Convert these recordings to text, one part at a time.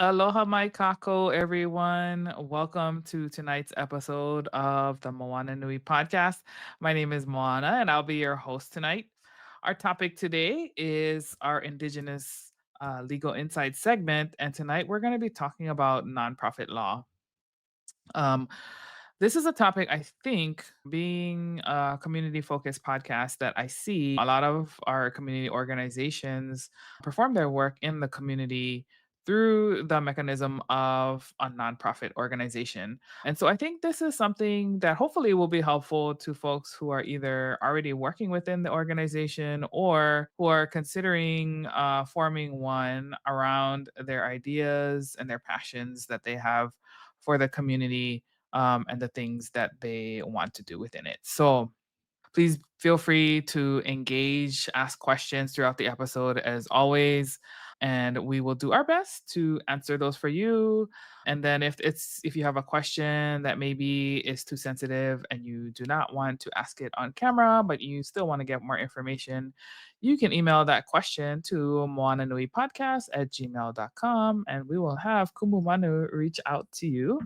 Aloha mai kako, everyone. Welcome to tonight's episode of the Moana Nui podcast. My name is Moana, and I'll be your host tonight. Our topic today is our Indigenous Legal Insight segment, and tonight we're going to be talking about nonprofit law. Um, this is a topic I think, being a community focused podcast, that I see a lot of our community organizations perform their work in the community through the mechanism of a nonprofit organization. And so I think this is something that hopefully will be helpful to folks who are either already working within the organization or who are considering forming one around their ideas and their passions that they have for the community, and the things that they want to do within it. So please feel free to engage, ask questions throughout the episode as always, and we will do our best to answer those for you. And then if you have a question that maybe is too sensitive and you do not want to ask it on camera, but you still want to get more information, you can email that question to moananuipodcast@gmail.com, and we will have Kumu Manu reach out to you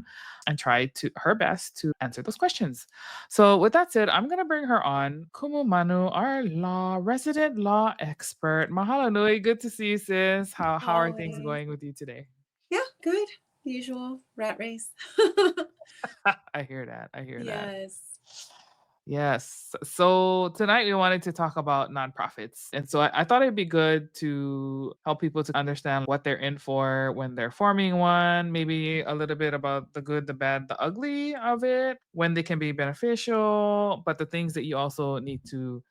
and try to her best to answer those questions. So with that said, I'm gonna bring her on. Kumu Manu, our resident law expert. Mahalo Nui, good to see you, sis. How are things Always. going with you today? Yeah, good. Usual rat race. I hear that. I hear that. Yes. Yes. So tonight we wanted to talk about nonprofits. And so I thought it'd be good to help people to understand what they're in for when they're forming one, maybe a little bit about the good, the bad, the ugly of it, when they can be beneficial, but the things that you also need to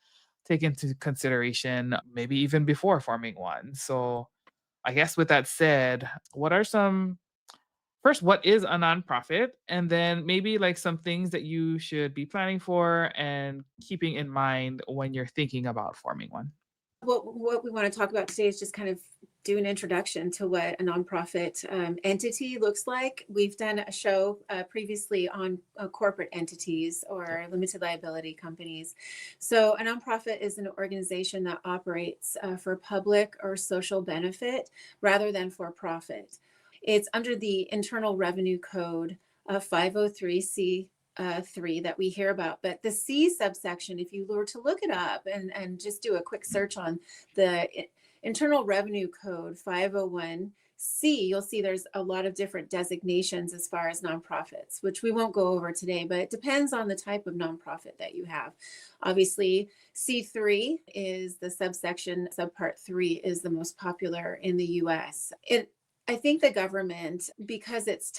take into consideration, maybe even before forming one. So I guess with that said, what are some first, what is a nonprofit? And then maybe like some things that you should be planning for and keeping in mind when you're thinking about forming one. What we want to talk about today is just kind of do an introduction to what a nonprofit entity looks like. We've done a show previously on corporate entities Yep. or limited liability companies. So, a nonprofit is an organization that operates for public or social benefit rather than for profit. It's under the Internal Revenue Code 503C 3 that we hear about. But the C subsection, if you were to look it up and just do a quick search on the Internal Revenue Code 501C, you'll see there's a lot of different designations as far as nonprofits, which we won't go over today, but it depends on the type of nonprofit that you have. Obviously, C3 is the subsection, subpart 3 is the most popular in the US. I think the government, because it's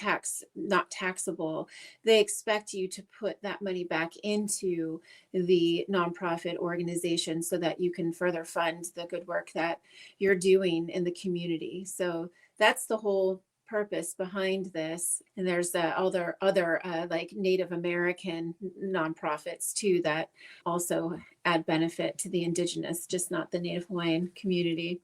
not taxable, they expect you to put that money back into the nonprofit organization so that you can further fund the good work that you're doing in the community. So that's the whole purpose behind this. And there's other like Native American nonprofits too that also add benefit to the indigenous, just not the Native Hawaiian community.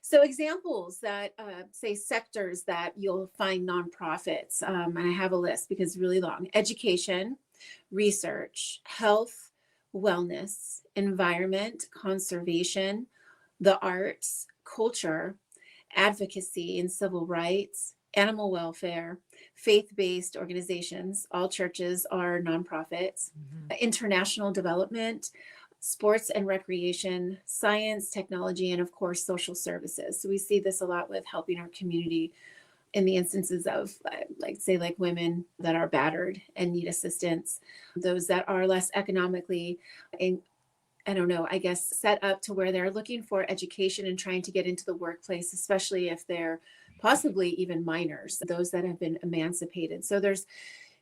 So examples that say sectors that you'll find nonprofits, and I have a list because it's really long: education, research, health, wellness, environment, conservation, the arts, culture, advocacy and civil rights, animal welfare, faith-based organizations. All churches are nonprofits. Mhm. International development, sports and recreation, science, technology, and of course, social services. So we see this a lot with helping our community in the instances of, like, say, like women that are battered and need assistance, those that are less economically, in, I don't know, I guess, set up to where they're looking for education and trying to get into the workplace, especially if they're possibly even minors, those that have been emancipated. So there's,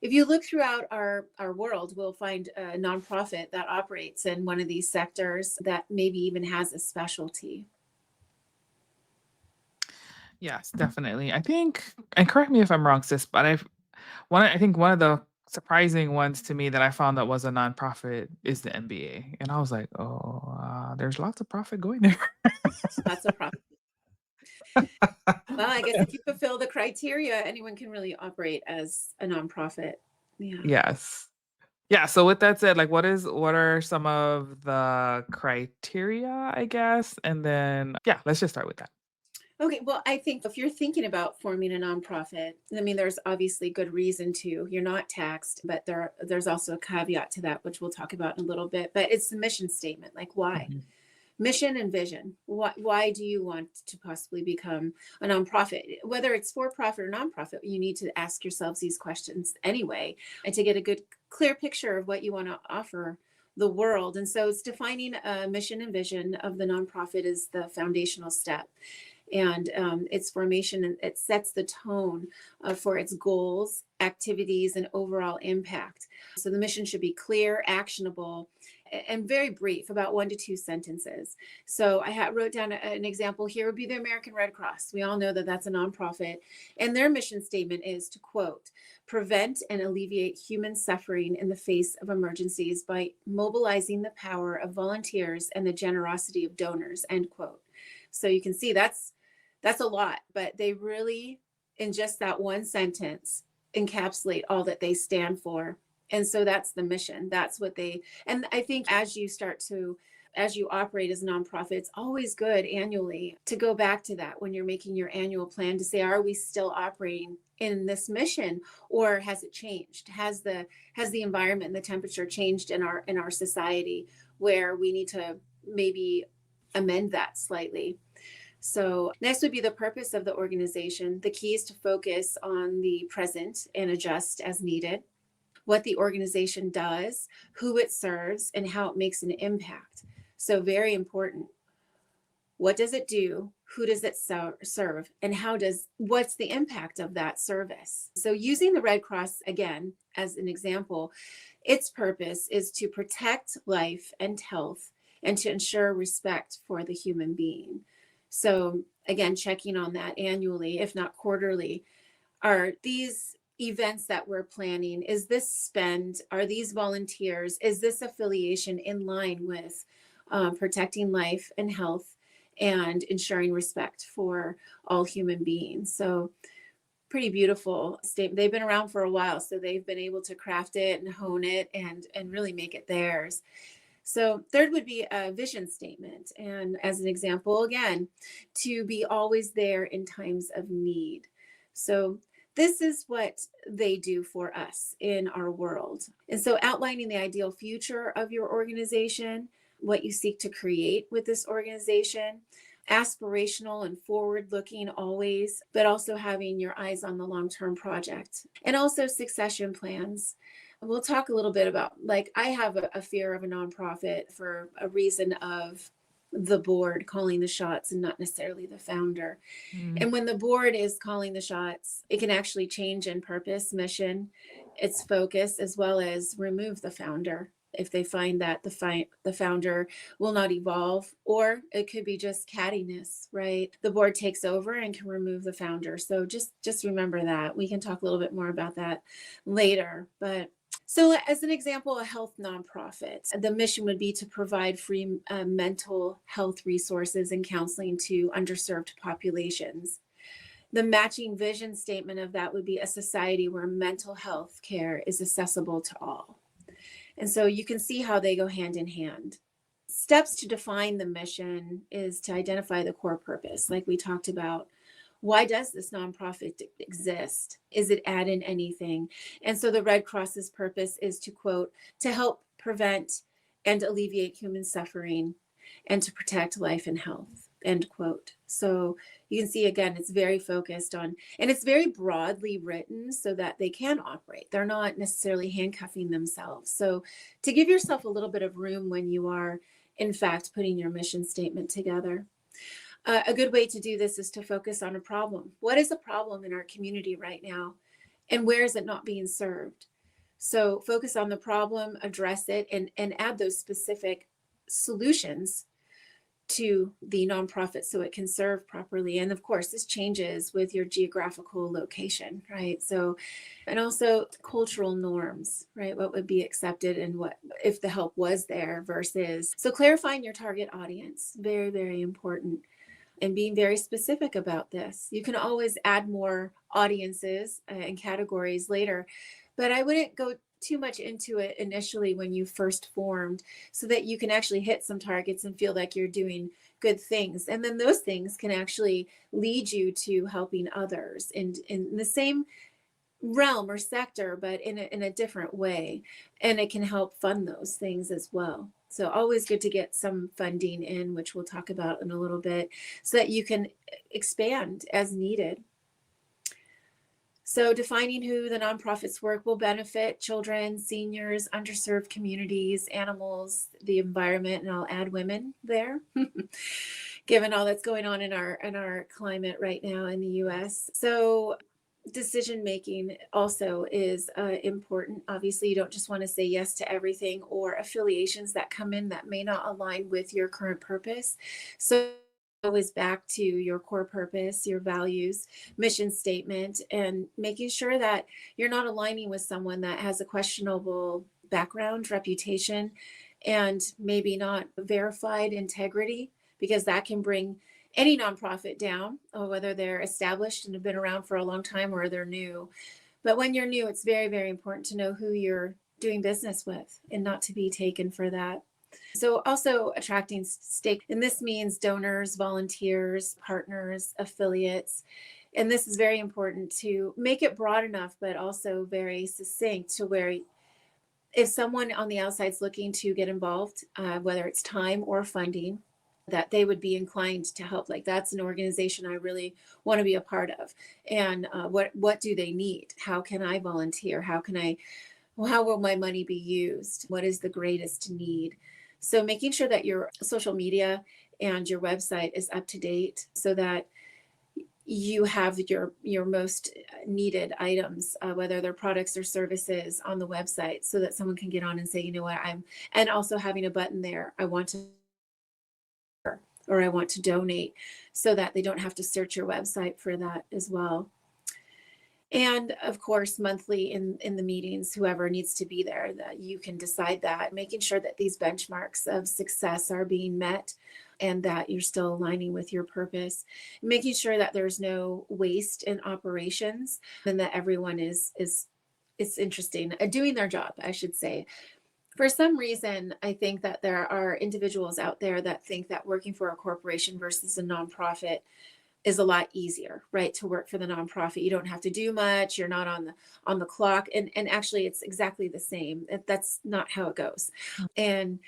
if you look throughout our world, we'll find a nonprofit that operates in one of these sectors that maybe even has a specialty. Yes, definitely. I think, and correct me if I'm wrong, sis, but I think one of the surprising ones to me that I found that was a nonprofit is the NBA, and I was like, oh, there's lots of profit going there. That's a problem. Well, I guess if you fulfill the criteria, anyone can really operate as a nonprofit. Yeah. Yes. Yeah, so with that said, like what are some of the criteria, I guess? And then yeah, let's just start with that. Okay, well, I think if you're thinking about forming a nonprofit, I mean, there's obviously good reason to. You're not taxed, but there's also a caveat to that, which we'll talk about in a little bit. But it's the mission statement, like why? Mhm. Mission and vision. Why do you want to possibly become a nonprofit? Whether it's for profit or nonprofit, you need to ask yourselves these questions anyway, and to get a good, clear picture of what you want to offer the world. And so it's defining a mission and vision of the nonprofit is the foundational step, and its formation, and it sets the tone for its goals, activities, and overall impact. So the mission should be clear, actionable, and very brief, about 1 to 2 sentences. So I wrote down an example here would be the American Red Cross. We all know that that's a nonprofit, and their mission statement is to quote, prevent and alleviate human suffering in the face of emergencies by mobilizing the power of volunteers and the generosity of donors, end quote. So you can see that's a lot, but they really, in just that one sentence, encapsulate all that they stand for. And so that's the mission. That's what they, and I think as you operate as a nonprofit, it's always good annually to go back to that when you're making your annual plan to say, are we still operating in this mission, or has it changed? Has the environment and the temperature changed in our society where we need to maybe amend that slightly? So next would be the purpose of the organization. The key is to focus on the present and adjust as needed. What the organization does, who it serves, and how it makes an impact. So very important. What does it do? Who does it serve? And what's the impact of that service? So using the Red Cross again as an example, its purpose is to protect life and health and to ensure respect for the human being. So again, checking on that annually, if not quarterly. Are these events that we're planning, is this spend, are these volunteers, is this affiliation in line with protecting life and health and ensuring respect for all human beings? So pretty beautiful statement. They've been around for a while, so they've been able to craft it and hone it and really make it theirs. So third would be a vision statement. And as an example, again, to be always there in times of need. So this is what they do for us in our world. And so outlining the ideal future of your organization, what you seek to create with this organization, aspirational and forward looking always, but also having your eyes on the long-term project, and also succession plans. We'll talk a little bit about, like, I have a fear of a nonprofit for a reason of the board calling the shots and not necessarily the founder. Mm. And when the board is calling the shots, it can actually change in purpose, mission, its focus, as well as remove the founder if they find that the founder will not evolve, or it could be just cattiness, right? The board takes over and can remove the founder. So just remember that. We can talk a little bit more about that later, but so as an example, a health nonprofit, the mission would be to provide free mental health resources and counseling to underserved populations. The matching vision statement of that would be a society where mental health care is accessible to all. And so you can see how they go hand in hand. Steps to define the mission is to identify the core purpose, like we talked about. Why does this nonprofit exist? Is it adding anything? And so the Red Cross's purpose is to quote, to help prevent and alleviate human suffering and to protect life and health, end quote. So you can see, again, it's very focused on, and it's very broadly written so that they can operate. They're not necessarily handcuffing themselves. So to give yourself a little bit of room when you are, in fact, putting your mission statement together. A good way to do this is to focus on a problem. What is a problem in our community right now? And where is it not being served? So focus on the problem, address it, and add those specific solutions to the nonprofit so it can serve properly. And of course, this changes with your geographical location, right? So, and also cultural norms, right? What would be accepted and what, if the help was there versus, so clarifying your target audience, very, very important. And being very specific about this. You can always add more audiences and categories later, but I wouldn't go too much into it initially when you first formed, so that you can actually hit some targets and feel like you're doing good things. And then those things can actually lead you to helping others in the same realm or sector, but in a different way. And it can help fund those things as well. So always good to get some funding in, which we'll talk about in a little bit, so that you can expand as needed. So defining who the nonprofits work will benefit: children, seniors, underserved communities, animals, the environment, and I'll add women there, given all that's going on in our climate right now in the US. So decision making also is important. Obviously, you don't just want to say yes to everything, or affiliations that come in that may not align with your current purpose. So always back to your core purpose, your values, mission statement, and making sure that you're not aligning with someone that has a questionable background, reputation, and maybe not verified integrity, because that can bring any nonprofit down, or whether they're established and have been around for a long time or they're new. But when you're new, it's very, very important to know who you're doing business with and not to be taken for that. So also attracting stake, and this means donors, volunteers, partners, affiliates. And this is very important to make it broad enough, but also very succinct, to where if someone on the outside is looking to get involved, whether it's time or funding, that they would be inclined to help. Like, that's an organization I really want to be a part of. And what do they need? How can I volunteer? How will my money be used? What is the greatest need? So making sure that your social media and your website is up to date, so that you have your most needed items, whether they're products or services, on the website, so that someone can get on and say, you know what, and also having a button there, I want to, or I want to donate, so that they don't have to search your website for that as well. And of course, monthly in the meetings, whoever needs to be there, that you can decide that, making sure that these benchmarks of success are being met, and that you're still aligning with your purpose, making sure that there's no waste in operations, and that everyone is it's interesting, doing their job, I should say. For some reason, I think that there are individuals out there that think that working for a corporation versus a nonprofit is a lot easier, right? To work for the nonprofit, you don't have to do much. You're not on the clock, and actually, it's exactly the same. That's not how it goes. And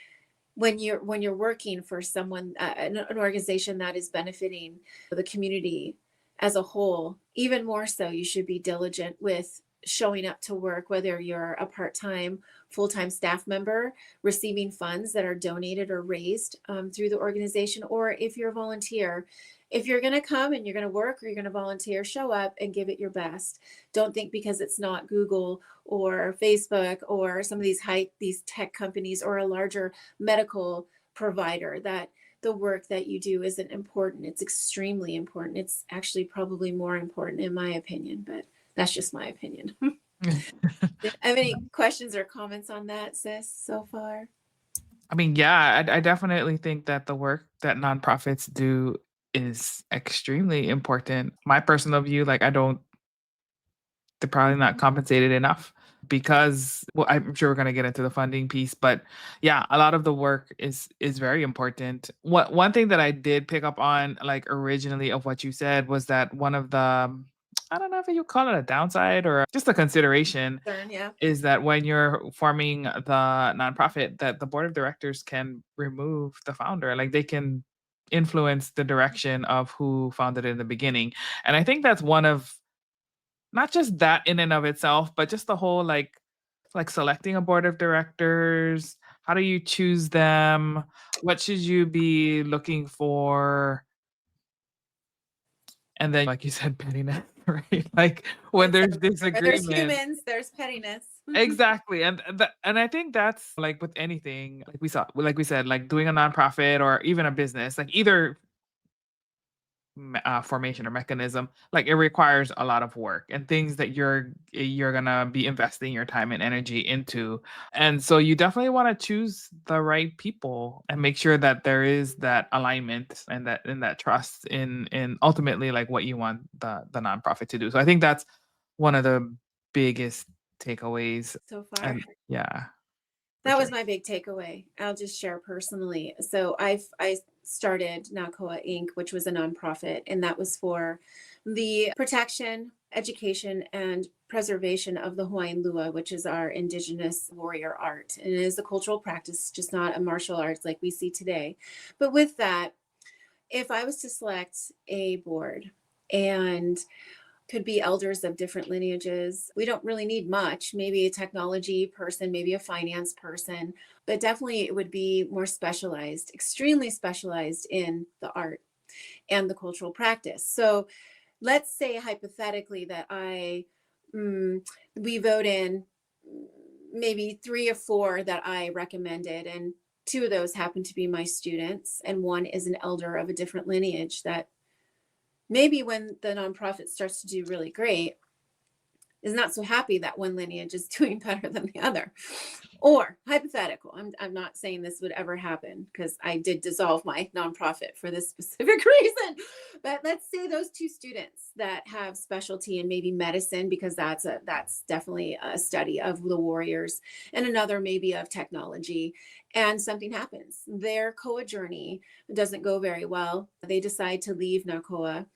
when you're working for someone, an organization that is benefiting the community as a whole, even more so, you should be diligent with showing up to work, whether you're a part-time, full-time staff member receiving funds that are donated or raised through the organization, or if you're a volunteer. If you're going to come and you're going to work, or you're going to volunteer, show up and give it your best. Don't think because it's not Google or Facebook or some of these tech companies, or a larger medical provider, that the work that you do isn't important. It's extremely important. It's actually probably more important, in my opinion, but that's just my opinion. Do you have any questions or comments on that, sis, so far? I mean, yeah, I definitely think that the work that nonprofits do is extremely important. My personal view, like, I don't, they're probably not compensated enough because, well, I'm sure we're going to get into the funding piece, but yeah, a lot of the work is very important. What One thing that I did pick up on, like, originally of what you said, was that one of the I don't know if you call it a downside or just a consideration, Yeah. is that when you're forming the nonprofit, that the board of directors can remove the founder. Like, they can influence the direction of who founded it in the beginning. And I think that's one of, not just that in and of itself, but just the whole, like selecting a board of directors. How do you choose them? What should you be looking for? And then, like you said, pettiness, right? Like, when there's Where there's disagreement. humans, there's pettiness. Exactly, and I think that's, like, with anything, like we said, like doing a nonprofit or even a business, like either formation or mechanism, like, it requires a lot of work and things that you're gonna be investing your time and energy into, and so you definitely want to choose the right people and make sure that there is that alignment and that trust in ultimately, like, what you want the nonprofit to do. So I think that's one of the biggest takeaways. So far. And yeah, for That sure. was my big takeaway. I'll just share personally. So I started NACOA Inc., which was a nonprofit, and that was for the protection, education, and preservation of the Hawaiian lua, which is our indigenous warrior art. And it is a cultural practice, just not a martial arts like we see today. But with that, if I was to select a board and could be elders of different lineages, we don't really need much, maybe a technology person, maybe a finance person, but definitely it would be more specialized, extremely specialized in the art and the cultural practice. So let's say hypothetically that we vote in maybe 3 or 4 that I recommended, and 2 of those happen to be my students, and 1 is an elder of a different lineage that maybe when the nonprofit starts to do really great is not so happy that one lineage is doing better than the other. Or hypothetical, I'm not saying this would ever happen because I did dissolve my nonprofit for this specific reason. But let's say those 2 students that have specialty in maybe medicine, because that's definitely a study of the warriors, and another maybe of technology, and something happens. Their COA journey doesn't go very well. They decide to leave NACOA,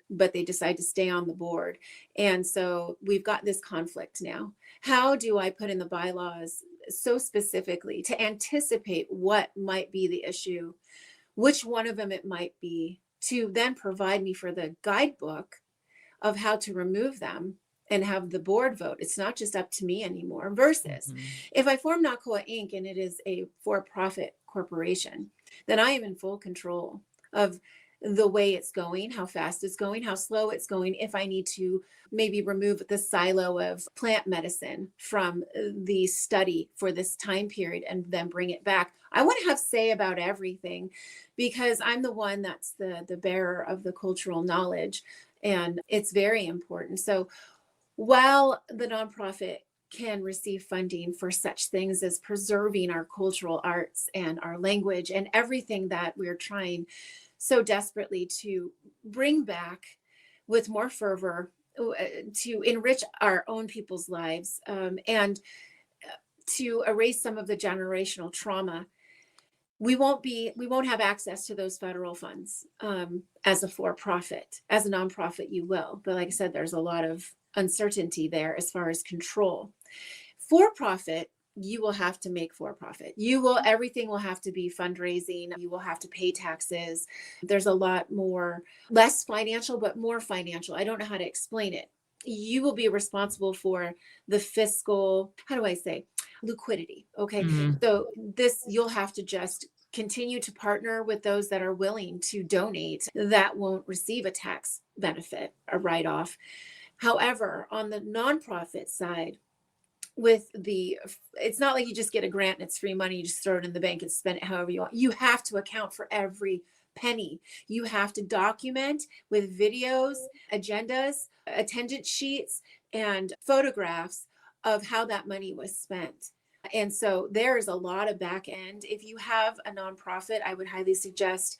but they decide to stay on the board. And so we've got this conflict now. How do I put in the bylaws so specifically to anticipate what might be the issue, which one of them it might be, to then provide me for the guidebook of how to remove them and have the board vote? It's not just up to me anymore. Versus if I form NACOA Inc. and it is a for-profit corporation, then I am in full control of the way it's going, how fast it's going, how slow it's going. If I need to maybe remove the silo of plant medicine from the study for this time period and then bring it back, I want to have say about everything because I'm the one that's the bearer of the cultural knowledge, and it's very important. So while the nonprofit can receive funding for such things as preserving our cultural arts and our language and everything that we're trying so desperately to bring back with more fervor, to enrich our own people's lives, and to erase some of the generational trauma, we won't have access to those federal funds as a for-profit. As a nonprofit, you will. But like I said, there's a lot of uncertainty there as far as control. For-profit, you will have to make for-profit. Everything will have to be fundraising. You will have to pay taxes. There's a lot more, less financial, but more financial. I don't know how to explain it. You will be responsible for the fiscal, how do I say, liquidity. Okay. So you'll have to just continue to partner with those that are willing to donate that won't receive a tax benefit, a write-off. However, on the nonprofit side, it's not like you just get a grant and it's free money, you just throw it in the bank and spend it however you want. You have to account for every penny. You have to document with videos, agendas, attendance sheets, and photographs of how that money was spent. And so there's a lot of back end. If you have a nonprofit, I would highly suggest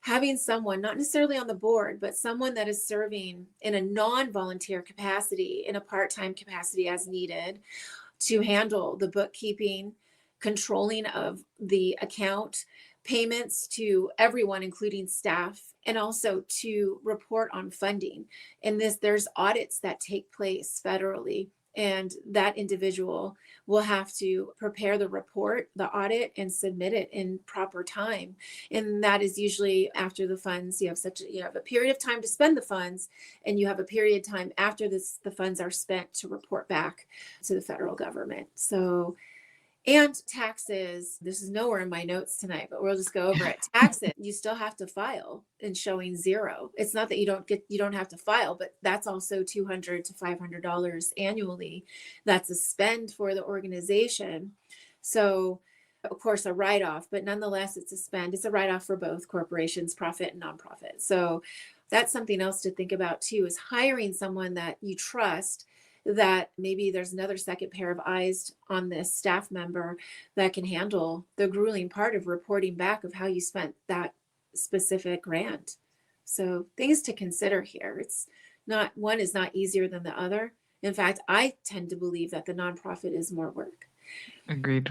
having someone, not necessarily on the board, but someone that is serving in a non-volunteer capacity, in a part-time capacity as needed, to handle the bookkeeping, controlling of the account, payments to everyone, including staff, and also to report on funding. And there's audits that take place federally, and that individual will have to prepare the report, the audit, and submit it in proper time. And that is usually after the funds. You have a period of time to spend the funds, and you have a period of time after the funds are spent to report back to the federal government. So, and taxes, this is nowhere in my notes tonight, but we'll just go over it. Taxes, you still have to file and showing zero. It's not that you don't have to file, but that's also $200 to $500 annually. That's a spend for the organization. So of course a write-off, but nonetheless it's a spend. It's a write-off for both corporations, profit and nonprofit. So that's something else to think about too, is hiring someone that you trust, that maybe there's another second pair of eyes on this staff member that can handle the grueling part of reporting back of how you spent that specific grant. So things to consider here. One is not easier than the other. In fact, I tend to believe that the nonprofit is more work. Agreed.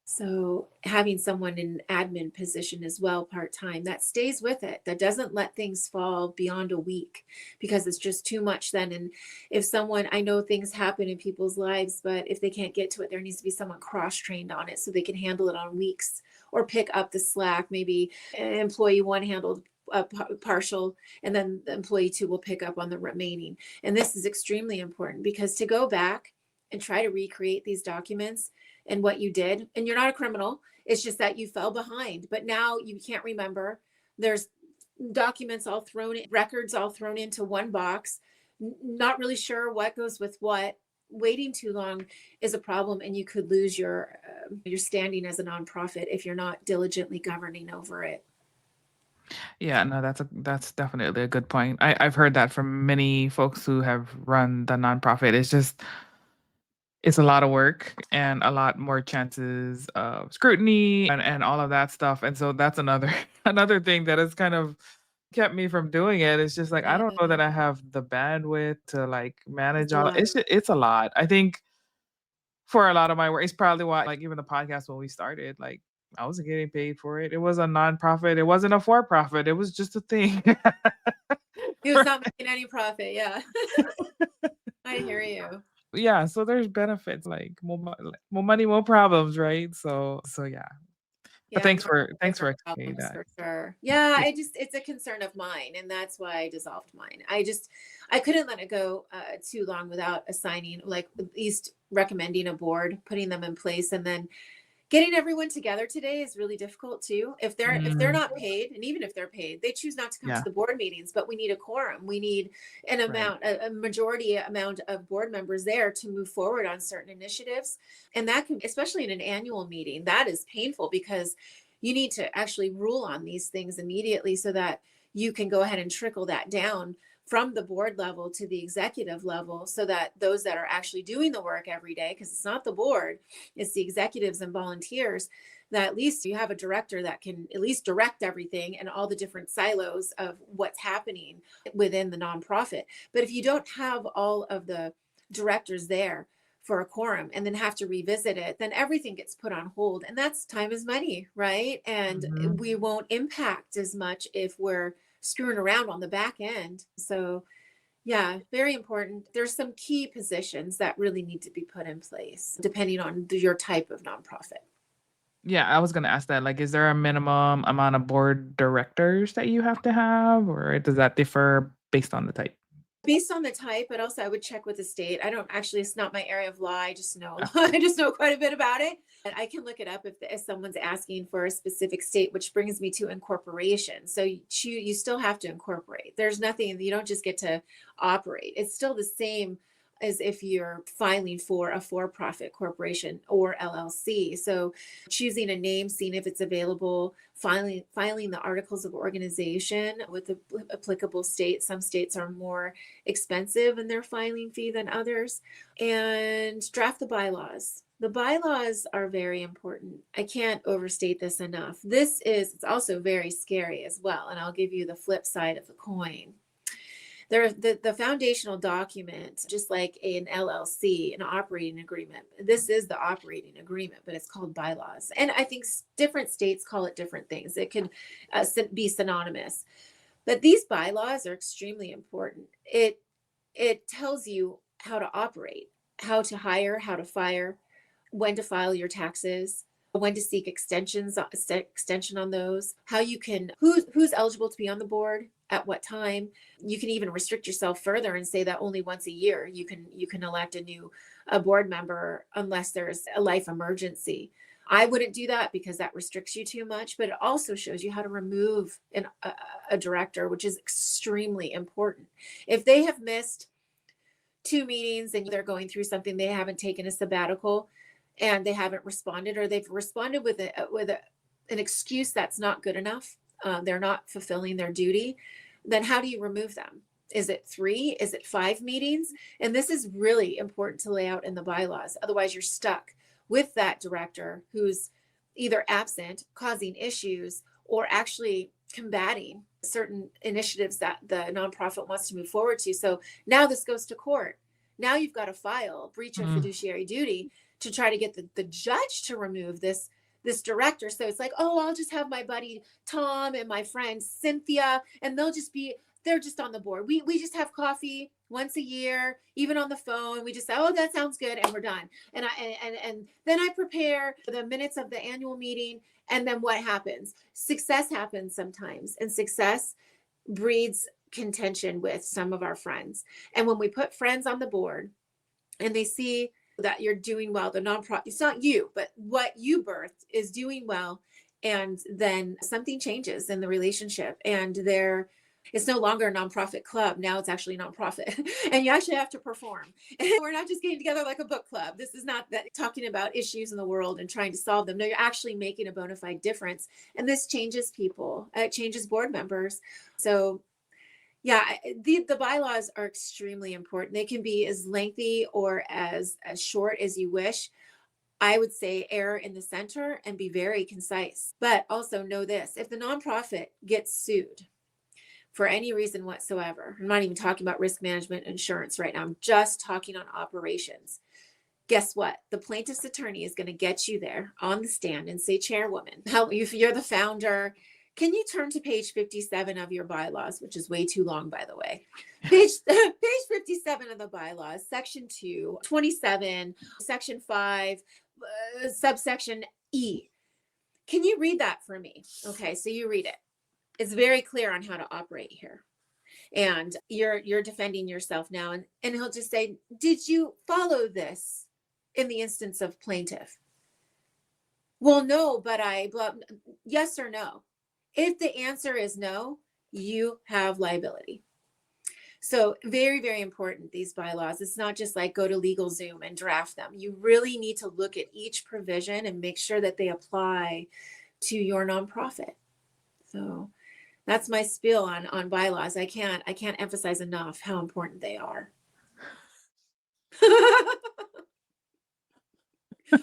So having someone in an admin position as well, part-time, that stays with it, that doesn't let things fall beyond a week because it's just too much then. And if someone, I know things happen in people's lives, but if they can't get to it, there needs to be someone cross-trained on it so they can handle it on weeks or pick up the slack. Maybe employee one handled partial, and then the employee two will pick up on the remaining. And this is extremely important because to go back and try to recreate these documents and what you did, and you're not a criminal, it's just that you fell behind, but now you can't remember. There's documents all thrown in, records all thrown into one box, not really sure what goes with what. Waiting too long is a problem, and you could lose your standing as a nonprofit if you're not diligently governing over it. Yeah, no, that's definitely a good point. I've heard that from many folks who have run the nonprofit. It's a lot of work and a lot more chances of scrutiny and all of that stuff. And so that's another another thing that has kind of kept me from doing it. It's just like I Yeah, don't know that I have the bandwidth to like it's manage a all. lot. It's a lot. I think for a lot of my work, it's probably why like even the podcast when we started, like I wasn't getting paid for it. It was a nonprofit. It wasn't a for profit. It was just a thing. He was not making any profit. Yeah. I hear you. Yeah, so there's benefits like more money, more problems, right? So yeah. But Yeah, more thanks for different explaining problems that. for sure. Yeah, Yeah. it's a concern of mine, and that's why I dissolved mine. I couldn't let it go too long without assigning, like at least recommending a board, putting them in place, and then getting everyone together today is really difficult too. If they're Mm, not paid, and even if they're paid, they choose not to come to yeah, the board meetings, but we need a quorum. We need an right. amount, a majority amount of board members there to move forward on certain initiatives. And that can, especially in an annual meeting, that is painful because you need to actually rule on these things immediately so that you can go ahead and trickle that down from the board level to the executive level so that those that are actually doing the work every day, because it's not the board, it's the executives and volunteers, that at least you have a director that can at least direct everything and all the different silos of what's happening within the nonprofit. But if you don't have all of the directors there for a quorum and then have to revisit it, then everything gets put on hold. And that's time is money, right? And Mhm. we won't impact as much if we're screwing around on the back end. So yeah, very important. There's some key positions that really need to be put in place depending on your type of nonprofit. Yeah, I was gonna ask that. Like, is there a minimum amount of board directors that you have to have, or does that differ based on the type? Based on the type, but also I would check with the state. I don't actually, it's not my area of law. I just know, Okay. I just know quite a bit about it. And I can look it up if someone's asking for a specific state, which brings me to incorporation. So you still have to incorporate. There's nothing, you don't just get to operate. It's still the same as if you're filing for a for-profit corporation or LLC. So choosing a name, seeing if it's available, filing the articles of organization with the applicable state. Some states are more expensive in their filing fee than others, and draft the bylaws. The bylaws are very important. I can't overstate this enough. It's also very scary as well. And I'll give you the flip side of the coin. The foundational document, just like an LLC, an operating agreement. This is the operating agreement, but it's called bylaws. And I think different states call it different things. It could be synonymous. But these bylaws are extremely important. It tells you how to operate, how to hire, how to fire, when to file your taxes, when to seek extension on those, how you can who's eligible to be on the board at what time. You can even restrict yourself further and say that only once a year you can elect a board member unless there's a life emergency. I wouldn't do that because that restricts you too much, but it also shows you how to remove a director, which is extremely important. If they have missed 2 meetings and they're going through something, they haven't taken a sabbatical and they haven't responded, or they've responded with an excuse that's not good enough, they're not fulfilling their duty, then how do you remove them? Is it 3? Is it 5 meetings? And this is really important to lay out in the bylaws. Otherwise, you're stuck with that director who's either absent, causing issues, or actually combating certain initiatives that the nonprofit wants to move forward to. So now this goes to court. Now you've got to file breach of Mm, fiduciary duty to try to get the judge to remove this this director. So it's like, oh, I'll just have my buddy Tom and my friend Cynthia, and they're just on the board. We just have coffee once a year, even on the phone. We just say, oh, that sounds good, and we're done. And then I prepare the minutes of the annual meeting. And then what happens? Success happens sometimes, and success breeds contention with some of our friends. And when we put friends on the board and they see that you're doing well, the nonprofit, it's not you, but what you birthed is doing well. And then something changes in the relationship, and it's no longer a nonprofit club. Now it's actually a nonprofit, and you actually have to perform. And we're not just getting together like a book club. This is not that talking about issues in the world and trying to solve them. No, you're actually making a bona fide difference. And this changes people. It changes board members. So yeah, the bylaws are extremely important. They can be as lengthy or as short as you wish. I would say err in the center and be very concise. But also know this: if the nonprofit gets sued for any reason whatsoever, I'm not even talking about risk management insurance right now, I'm just talking on operations. Guess what? The plaintiff's attorney is going to get you there on the stand and say, Chairwoman, if you're the founder, can you turn to page 57 of your bylaws, which is way too long, by the way. Page 57 of the bylaws, section 2, 27, section 5, subsection E. Can you read that for me? Okay, so you read it. It's very clear on how to operate here. And you're defending yourself now. And he'll just say, did you follow this in the instance of plaintiff? Well, no, but yes or no. If the answer is no, you have liability. So very, very important, these bylaws. It's not just like go to LegalZoom and draft them. You really need to look at each provision and make sure that they apply to your nonprofit. So that's my spiel on bylaws. I can't emphasize enough how important they are.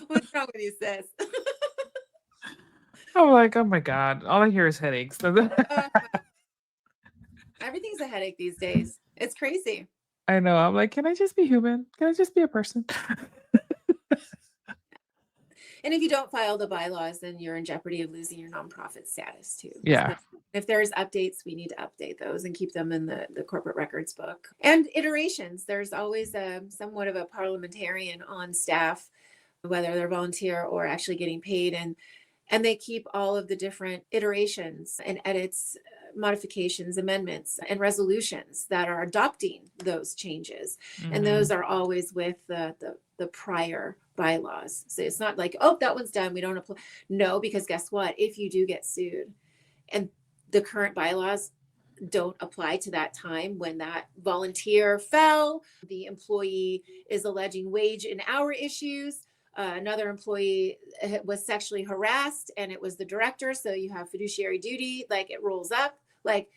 What's wrong with you, sis? I'm like, oh my God, all I hear is headaches. Everything's a headache these days. It's crazy. I know. I'm like, can I just be human? Can I just be a person? And if you don't file the bylaws, then you're in jeopardy of losing your nonprofit status too. Yeah. So if there's updates, we need to update those and keep them in the corporate records book. And iterations. There's always somewhat of a parliamentarian on staff, whether they're volunteer or actually getting paid. And they keep all of the different iterations and edits, modifications, amendments, and resolutions that are adopting those changes. Mm-hmm. And those are always with the prior bylaws. So it's not like, oh, that one's done, we don't apply. No, because guess what? If you do get sued and the current bylaws don't apply to that time when that volunteer fell, the employee is alleging wage and hour issues, another employee was sexually harassed and it was the director, so you have fiduciary duty, like it rolls up. Like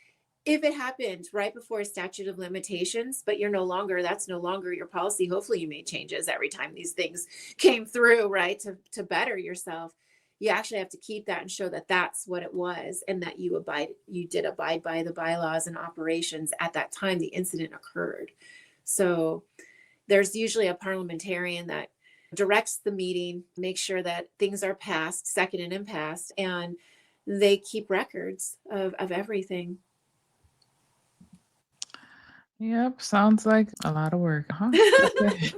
if it happened right before a statute of limitations, but that's no longer your policy. Hopefully you made changes every time these things came through, right? To better yourself. You actually have to keep that and show that that's what it was, and that you did abide by the bylaws and operations at that time the incident occurred. So there's usually a parliamentarian that directs the meeting, makes sure that things are passed, seconded and passed, and they keep records of everything. Yep, sounds like a lot of work, huh? Okay.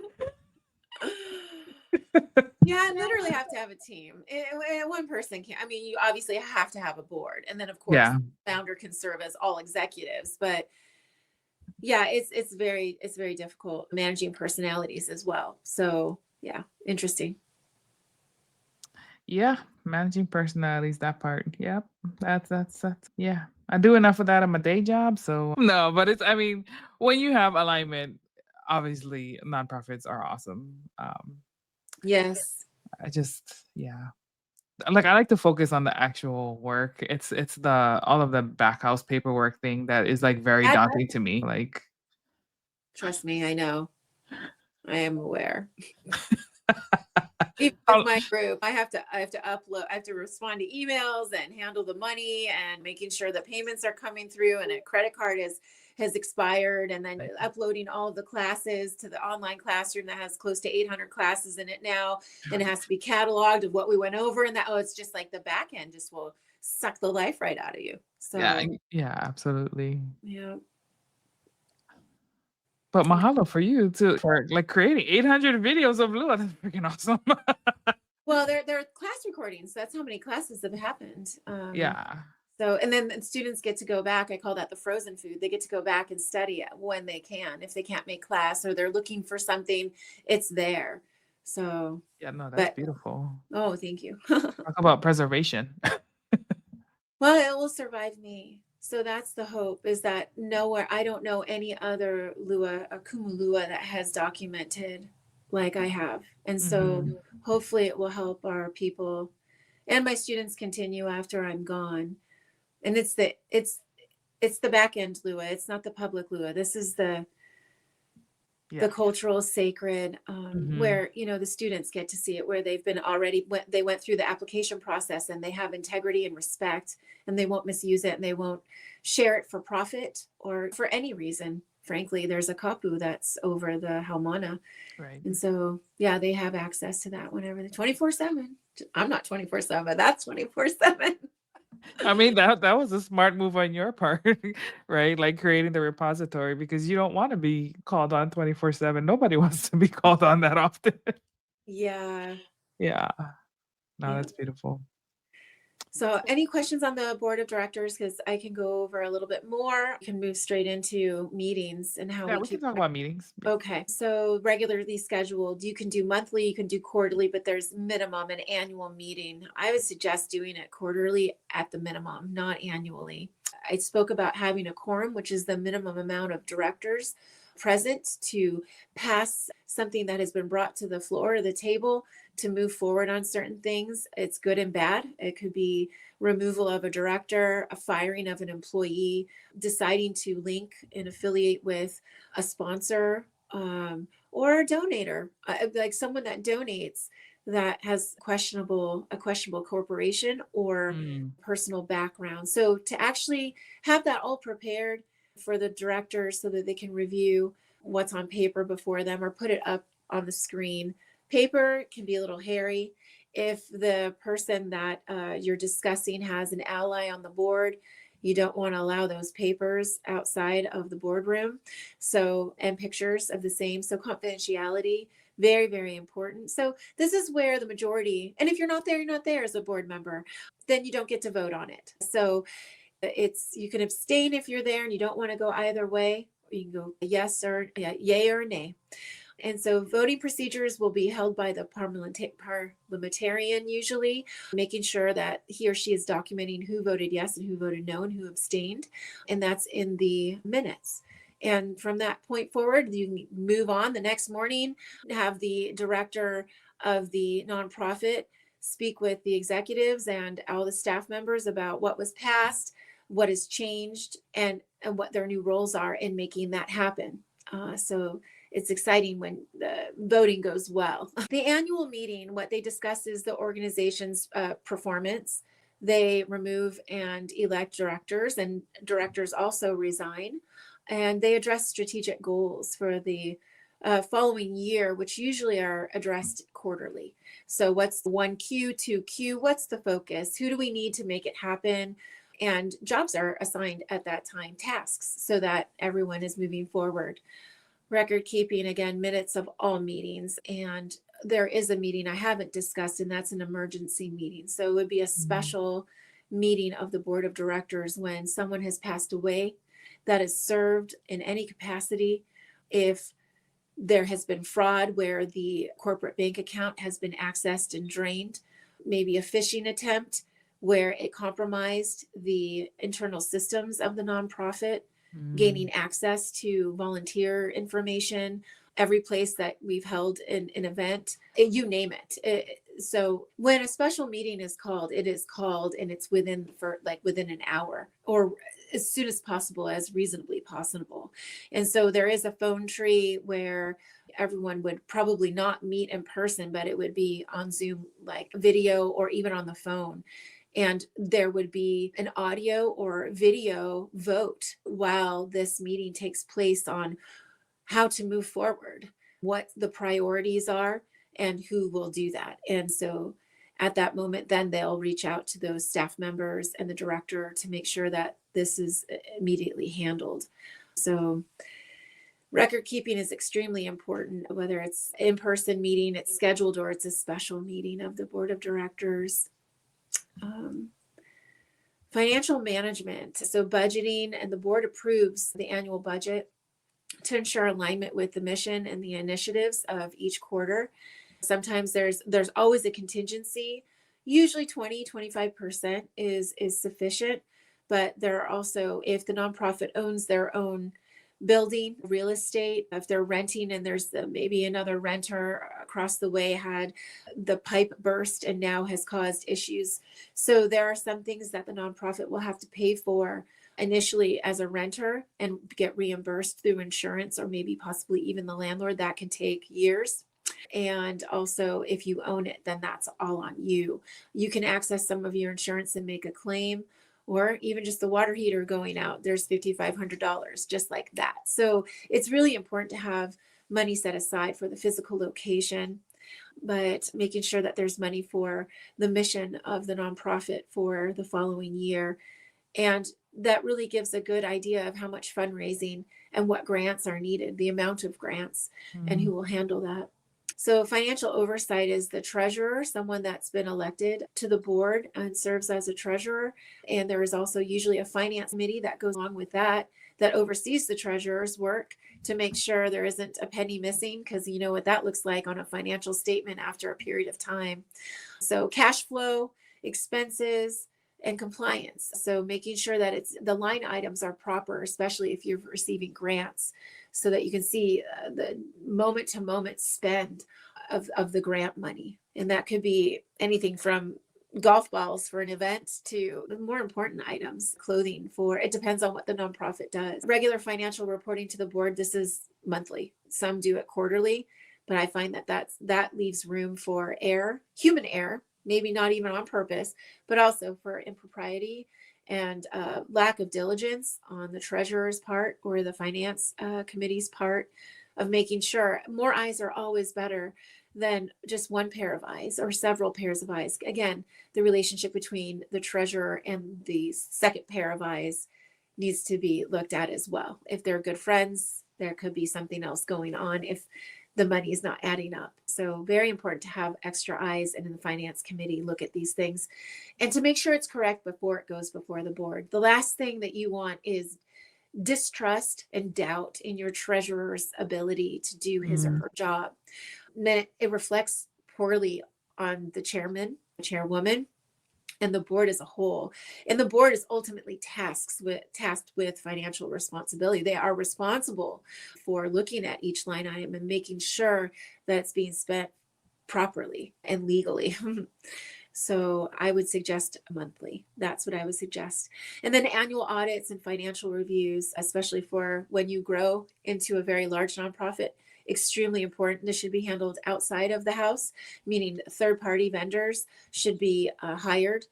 Yeah, I literally have to have a team. One person can't. I mean, you obviously have to have a board, and then of course, the founder can serve as all executives. But yeah, it's very difficult managing personalities as well. So yeah, interesting. Yeah, managing personalities, that part. Yep. That's yeah. I do enough of that in my day job, so no, but I mean, when you have alignment, obviously nonprofits are awesome. Yes. Like I like to focus on the actual work. It's all of the back house paperwork thing that is like very daunting to me. Like, trust me, I know. I am aware. Even with my group, I have to upload, I have to respond to emails and handle the money and making sure that payments are coming through, and a credit card has expired, and then uploading all of the classes to the online classroom that has close to 800 classes in it now, and it has to be cataloged of what we went over, and that, oh, it's just like the back end just will suck the life right out of you. Yeah, So yeah, absolutely. yeah. But mahalo for you for like creating 800 videos of Lua. That's freaking awesome. Well, they're class recordings. That's how many classes have happened. Yeah. So, and then students get to go back. I call that the frozen food. They get to go back and study it when they can. If they can't make class or they're looking for something, it's there. So, Yeah, no, that's but beautiful. oh, thank you. Talk about preservation. Well, it will survive me. So that's the hope, is that nowhere, I don't know any other Lua, a Kumu Lua, that has documented like I have. And so Mhm. hopefully it will help our people and my students continue after I'm gone. And it's the back end Lua. It's not the public Lua. This is the Yeah. cultural sacred, Mhm. where the students get to see it, where they've been already they went through the application process, and they have integrity and respect, and they won't misuse it, and they won't share it for profit or for any reason. Frankly, there's a kapu that's over the haumana, Right. and so yeah, they have access to that whenever they're 24/7. I'm not 24/7. That's 24/7. I mean, that was a smart move on your part, right? Like creating the repository because you don't want to be called on 24/7. Nobody wants to be called on that often. Yeah. Yeah. No, Yeah. that's beautiful. So, any questions on the board of directors? Because I can go over a little bit more. We can move straight into meetings and how Yeah, we we can keep. talk about meetings. Yeah. Okay, so regularly scheduled. You can do monthly, you can do quarterly, but there's minimum an annual meeting. I would suggest doing it quarterly at the minimum, not annually. I spoke about having a quorum, which is the minimum amount of directors present to pass something that has been brought to the floor or the table to move forward on certain things. It's good and bad. It could be removal of a director, a firing of an employee, deciding to link and affiliate with a sponsor, or a donator, like someone that donates that has a questionable corporation or Mm. personal background. So to actually have that all prepared for the directors so that they can review what's on paper before them or put it up on the screen. Paper can be a little hairy. If the person that you're discussing has an ally on the board, you don't want to allow those papers outside of the boardroom. So, and pictures of the same. So, confidentiality, very, very important. So, this is where the majority, and if you're not there, you're not there as a board member, then you don't get to vote on it. So, you can abstain if you're there and you don't want to go either way. You can go yes or yay or nay. And so voting procedures will be held by the parliamentarian, usually, making sure that he or she is documenting who voted yes and who voted no and who abstained. And that's in the minutes. And from that point forward, you can move on the next morning, have the director of the nonprofit speak with the executives and all the staff members about what was passed, what has changed, and what their new roles are in making that happen. So it's exciting when the voting goes well. The annual meeting, what they discuss is the organization's performance. They remove and elect directors, and directors also resign. And they address strategic goals for the following year, which usually are addressed quarterly. So, what's 1Q, 2Q? What's the focus? Who do we need to make it happen? And jobs are assigned at that time, tasks, so that everyone is moving forward. Record keeping, again, minutes of all meetings. And there is a meeting I haven't discussed, and that's an emergency meeting. So it would be a Mm. special meeting of the board of directors when someone has passed away that is served in any capacity. If there has been fraud where the corporate bank account has been accessed and drained, maybe a phishing attempt where it compromised the internal systems of the nonprofit, Mm. gaining access to volunteer information, every place that we've held an event, you name it. So when a special meeting is called, it is called, and it's within an hour or as soon as possible, as reasonably possible. And so there is a phone tree where everyone would probably not meet in person, but it would be on Zoom, like video, or even on the phone. And there would be an audio or video vote while this meeting takes place on how to move forward, what the priorities are, and who will do that. And so at that moment, then they'll reach out to those staff members and the director to make sure that this is immediately handled. So record keeping is extremely important, whether it's in-person meeting, it's scheduled, or it's a special meeting of the board of directors. Financial management. So budgeting, and the board approves the annual budget to ensure alignment with the mission and the initiatives of each quarter. Sometimes there's always a contingency. Usually 20-25% is sufficient, but there are also, if the nonprofit owns their own building, real estate, if they're renting and there's maybe another renter across the way had the pipe burst and now has caused issues. So there are some things that the nonprofit will have to pay for initially as a renter and get reimbursed through insurance, or maybe possibly even the landlord. That can take years. And also, if you own it, then that's all on you. You can access some of your insurance and make a claim, or even just the water heater going out, there's $5,500 just like that. So it's really important to have money set aside for the physical location, but making sure that there's money for the mission of the nonprofit for the following year. And that really gives a good idea of how much fundraising and what grants are needed, the amount of grants, and who will handle that. So financial oversight is the treasurer, someone that's been elected to the board and serves as a treasurer. And there is also usually a finance committee that goes along with that oversees the treasurer's work to make sure there isn't a penny missing, because you know what that looks like on a financial statement after a period of time. So cash flow, expenses, and compliance. So making sure that the line items are proper, especially if you're receiving grants, so that you can see the moment to moment spend of the grant money. And that could be anything from golf balls for an event to the more important items, clothing it depends on what the nonprofit does. Regular financial reporting to the board, this is monthly. Some do it quarterly, but I find that leaves room for human error, maybe not even on purpose, but also for impropriety and lack of diligence on the treasurer's part or the finance committee's part of making sure. More eyes are always better than just one pair of eyes or several pairs of eyes. Again, the relationship between the treasurer and the second pair of eyes needs to be looked at as well. If they're good friends, there could be something else going on if the money is not adding up. So very important to have extra eyes and in the finance committee look at these things and to make sure it's correct before it goes before the board. The last thing that you want is distrust and doubt in your treasurer's ability to do his or her job. Then it reflects poorly on the chairman, the chairwoman, and the board as a whole. And the board is ultimately tasked with financial responsibility. They are responsible for looking at each line item and making sure that it's being spent properly and legally. So I would suggest monthly. That's what I would suggest. And then annual audits and financial reviews, especially for when you grow into a very large nonprofit, extremely important. This should be handled outside of the house, meaning third-party vendors should be hired.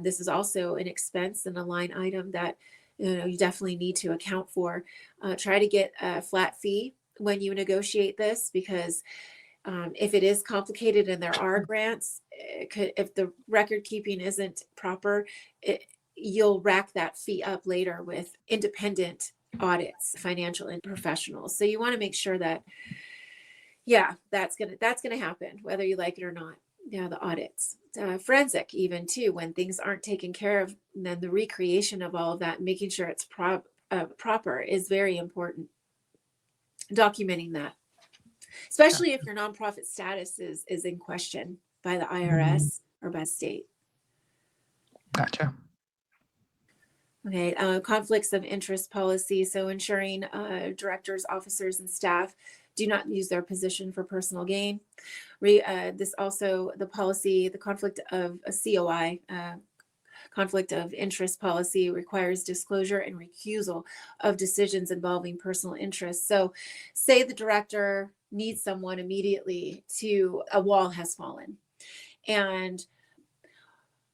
This is also an expense and a line item that you definitely need to account for. Try to get a flat fee when you negotiate this, because if it is complicated and there are grants, if the record keeping isn't proper, you'll rack that fee up later with independent audits, financial and professionals. So you want to make sure that, that's gonna happen, whether you like it or not. Yeah, the audits, forensic even too, when things aren't taken care of, and then the recreation of all of that, making sure it's proper is very important. Documenting that, especially if your nonprofit status is in question by the IRS or by the state. Gotcha. Okay, conflicts of interest policy. So ensuring directors, officers, and staff do not use their position for personal gain. This also, the policy, the conflict of a COI, conflict of interest policy requires disclosure and recusal of decisions involving personal interests. So say the director needs someone immediately a wall has fallen, and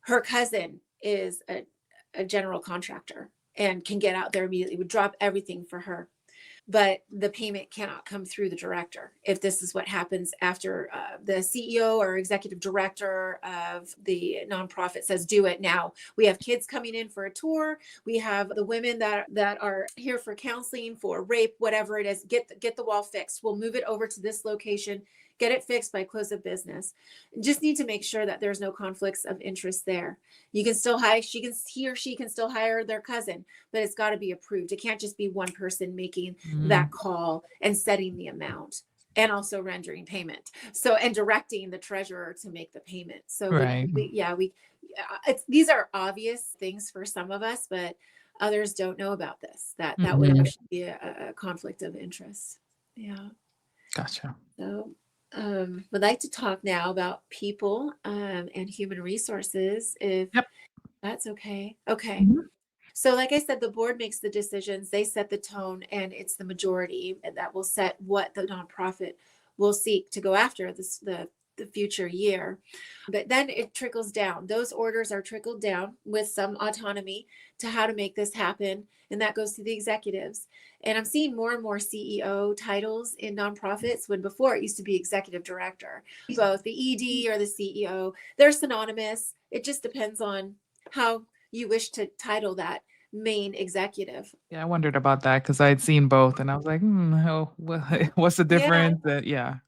her cousin is a general contractor and can get out there immediately, would drop everything for her. But the payment cannot come through the director if this is what happens after the CEO or executive director of the nonprofit says, do it now. We have kids coming in for a tour. We have the women that are here for counseling for rape, whatever it is. Get the wall fixed. We'll move it over to this location. Get it fixed by close of business. Just need to make sure that there's no conflicts of interest there. You can still hire, he or she can still hire their cousin, but it's got to be approved. It can't just be one person making that call and setting the amount and also rendering payment. So, and directing the treasurer to make the payment. So Right. these are obvious things for some of us, but others don't know about this, that would actually be a conflict of interest. Yeah. Gotcha. So would like to talk now about people and human resources, if Yep. that's okay. Okay. So like I said, the board makes the decisions, they set the tone, and it's the majority that will set what the nonprofit will seek to go after the future year. But then it trickles down. Those orders are trickled down with some autonomy to how to make this happen. And that goes to the executives. And I'm seeing more and more CEO titles in nonprofits when before it used to be executive director. Both the ED or the CEO, they're synonymous. It just depends on how you wish to title that main executive. Yeah, I wondered about that because I'd seen both, and I was like, what's the Yeah. difference? Yeah.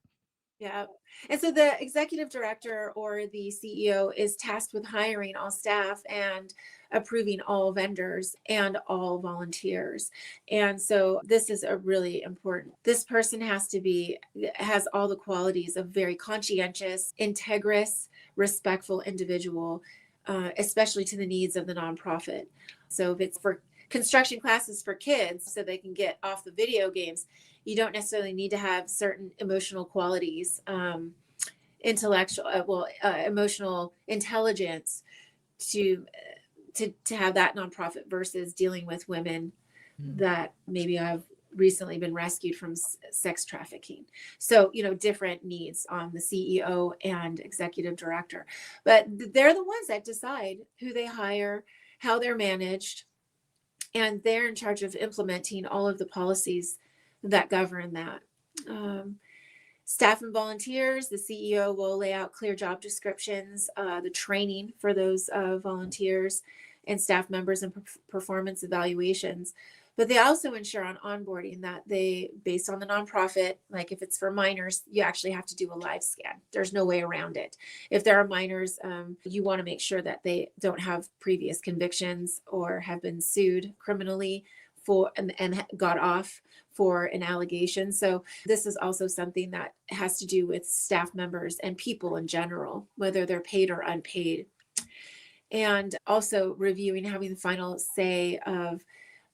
Yeah. And so the executive director or the CEO is tasked with hiring all staff and approving all vendors and all volunteers. And so this is a really important. This person has all the qualities of very conscientious, integrous, respectful individual, especially to the needs of the nonprofit. So if it's for construction classes for kids so they can get off the video games, you don't necessarily need to have certain emotional qualities, emotional intelligence to have that nonprofit versus dealing with women that maybe have recently been rescued from sex trafficking. So, different needs on the CEO and executive director, but they're the ones that decide who they hire, how they're managed, and they're in charge of implementing all of the policies that govern that. Staff and volunteers, the CEO will lay out clear job descriptions, the training for those volunteers and staff members, and performance evaluations. But they also ensure on onboarding that they, based on the nonprofit, like if it's for minors, you actually have to do a live scan. There's no way around it. If there are minors, you want to make sure that they don't have previous convictions or have been sued criminally for and got off for an allegation. So this is also something that has to do with staff members and people in general, whether they're paid or unpaid. And also reviewing, having the final say of,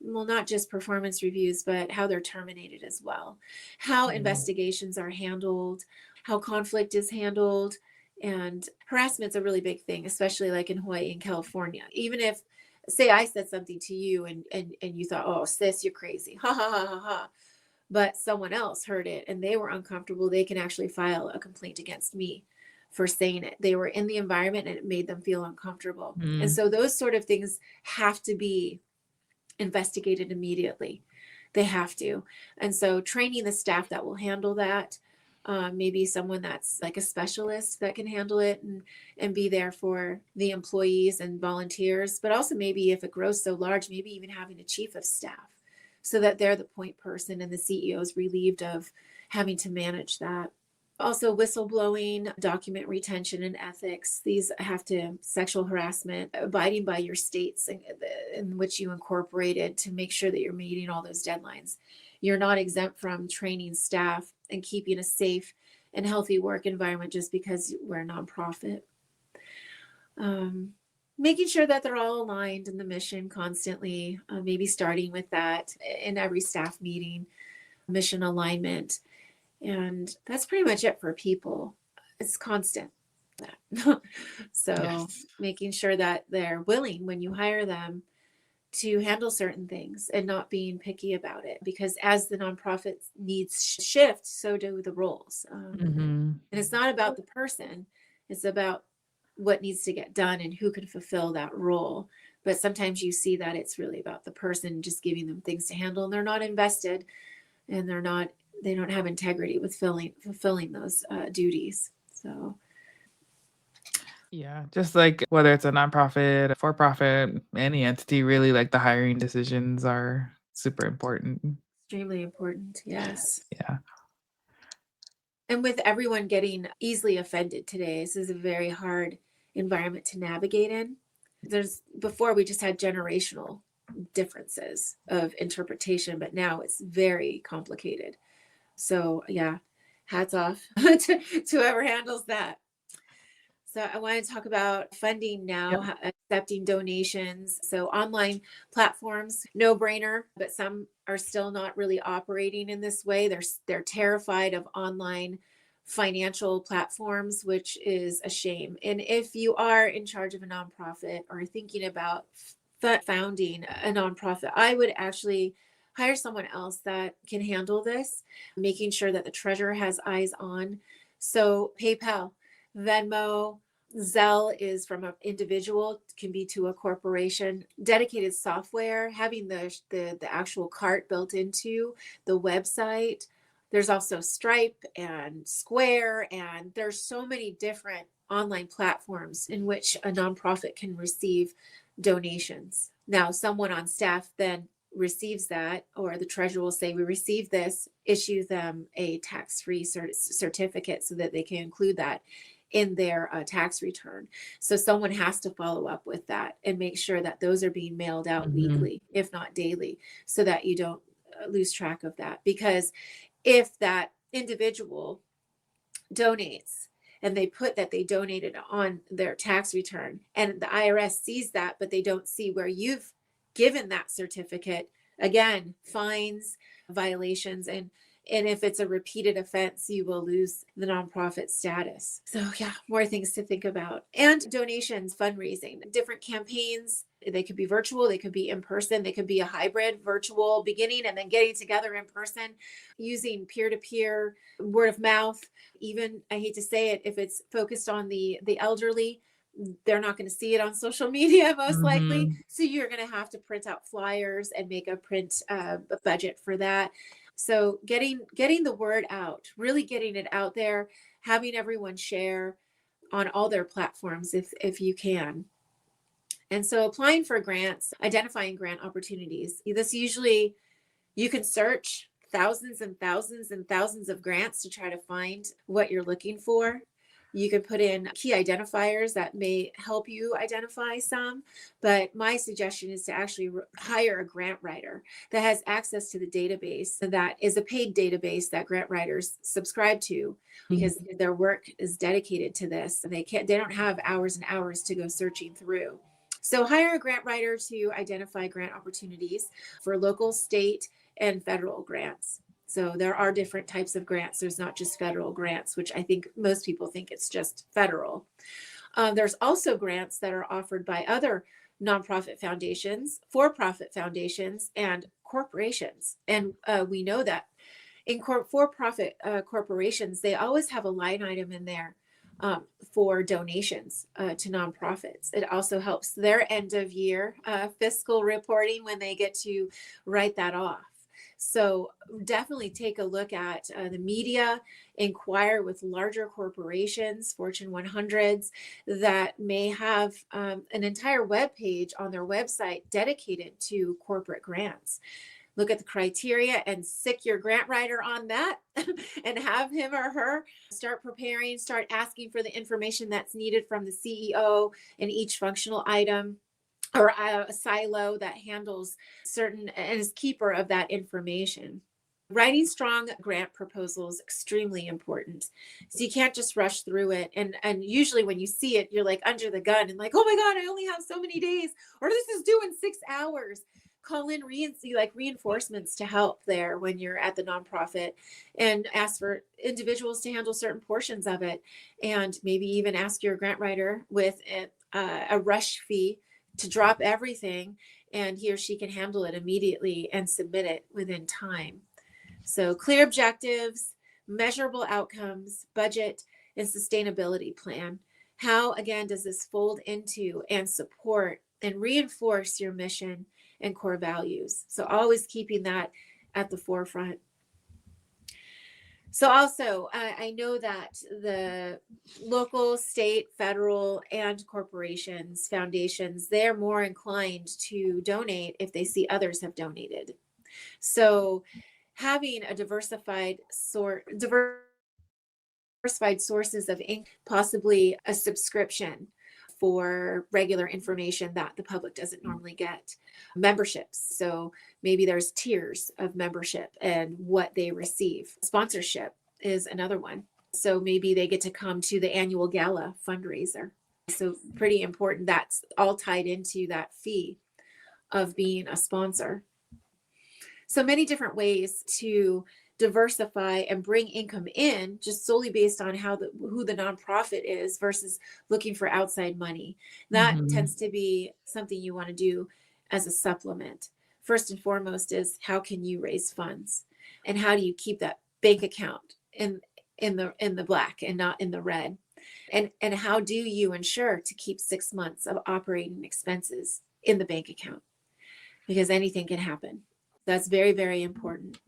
well, not just performance reviews, but how they're terminated as well, how investigations are handled, how conflict is handled. And harassment's a really big thing, especially like in Hawaii and California. Even if, say, I said something to you and you thought, oh, sis, you're crazy, ha ha ha ha ha, but someone else heard it and they were uncomfortable, they can actually file a complaint against me for saying it. They were in the environment and it made them feel uncomfortable. And so those sort of things have to be investigated immediately. They have to. And so training the staff that will handle that, maybe someone that's like a specialist that can handle it and be there for the employees and volunteers, but also maybe if it grows so large, maybe even having a chief of staff so that they're the point person and the CEO is relieved of having to manage that. Also, whistleblowing, document retention, and ethics. These have to, sexual harassment, abiding by your states in which you incorporated to make sure that you're meeting all those deadlines. You're not exempt from training staff and keeping a safe and healthy work environment just because we're a nonprofit. Making sure that they're all aligned in the mission constantly, maybe starting with that in every staff meeting, mission alignment. And that's pretty much it for people. It's constant. So making sure that they're willing when you hire them to handle certain things and not being picky about it, because as the nonprofit needs shift, so do the roles. And it's not about the person, it's about what needs to get done and who can fulfill that role. But sometimes you see that it's really about the person, just giving them things to handle, and they're not invested, and they don't have integrity with fulfilling those duties. So Yeah, just like whether it's a nonprofit, for profit, any entity, really, like the hiring decisions are super important. extremely important. Yes. Yeah. And with everyone getting easily offended today, this is a very hard environment to navigate in. There's before we just had generational differences of interpretation, but now it's very complicated. So yeah, hats off to whoever handles that. So I want to talk about funding Yep. now, accepting donations. So online platforms, no brainer, but some are still not really operating in this way. They're terrified of online financial platforms, which is a shame. And if you are in charge of a nonprofit or thinking about founding a nonprofit, I would actually hire someone else that can handle this, making sure that the treasurer has eyes on. So PayPal, Venmo, Zelle is from an individual, can be to a corporation. Dedicated software, having the actual cart built into the website. There's also Stripe and Square, and there's so many different online platforms in which a nonprofit can receive donations. Now, someone on staff then receives that, or the treasurer will say, we received this, issue them a tax-free certificate so that they can include that in their tax return. So someone has to follow up with that and make sure that those are being mailed out weekly, if not daily, so that you don't lose track of that. Because if that individual donates and they put that they donated on their tax return and the IRS sees that, but they don't see where you've given that certificate, again, fines, violations, and if it's a repeated offense, you will lose the nonprofit status. So yeah, more things to think about. And donations, fundraising, different campaigns. They could be virtual, they could be in person, they could be a hybrid, virtual beginning and then getting together in person, using peer-to-peer, word of mouth. Even, I hate to say it, if it's focused on the elderly, they're not going to see it on social media most likely. So you're going to have to print out flyers and make a print budget for that. So getting the word out, really getting it out there, having everyone share on all their platforms if you can. And so applying for grants, identifying grant opportunities. This usually, you can search thousands and thousands and thousands of grants to try to find what you're looking for. You can put in key identifiers that may help you identify some, but my suggestion is to actually hire a grant writer that has access to the database that is a paid database that grant writers subscribe to, because their work is dedicated to this. They don't have hours and hours to go searching through. So hire a grant writer to identify grant opportunities for local, state, and federal grants. So there are different types of grants. There's not just federal grants, which I think most people think it's just federal. There's also grants that are offered by other nonprofit foundations, for-profit foundations, and corporations. And we know that in for-profit corporations, they always have a line item in there for donations to nonprofits. It also helps their end of year fiscal reporting when they get to write that off. So definitely take a look at the media, inquire with larger corporations, Fortune 100s, that may have an entire web page on their website dedicated to corporate grants. Look at the criteria and sick your grant writer on that and have him or her start preparing, start asking for the information that's needed from the CEO in each functional item, or a silo that handles certain and is keeper of that information. Writing strong grant proposals extremely important. So you can't just rush through it. And usually when you see it, you're like under the gun and like, oh my God, I only have so many days, or this is due in 6 hours. Call in reinforcements to help there when you're at the nonprofit, and ask for individuals to handle certain portions of it, and maybe even ask your grant writer with a rush fee to drop everything, and he or she can handle it immediately and submit it within time. So clear objectives, measurable outcomes, budget, and sustainability plan. How, again, does this fold into and support and reinforce your mission and core values? So always keeping that at the forefront. So also, I know that the local, state, federal, and corporations, foundations, they're more inclined to donate if they see others have donated. So having a diversified sources of income, possibly a subscription for regular information that the public doesn't normally get. Memberships. So maybe there's tiers of membership and what they receive. Sponsorship is another one. So maybe they get to come to the annual gala fundraiser. So pretty important. That's all tied into that fee of being a sponsor. So many different ways to diversify and bring income in just solely based on who the nonprofit is versus looking for outside money. That tends to be something you want to do as a supplement. First and foremost is, how can you raise funds, and how do you keep that bank account in the black and not in the red, and how do you ensure to keep 6 months of operating expenses in the bank account, because anything can happen. That's very, very important.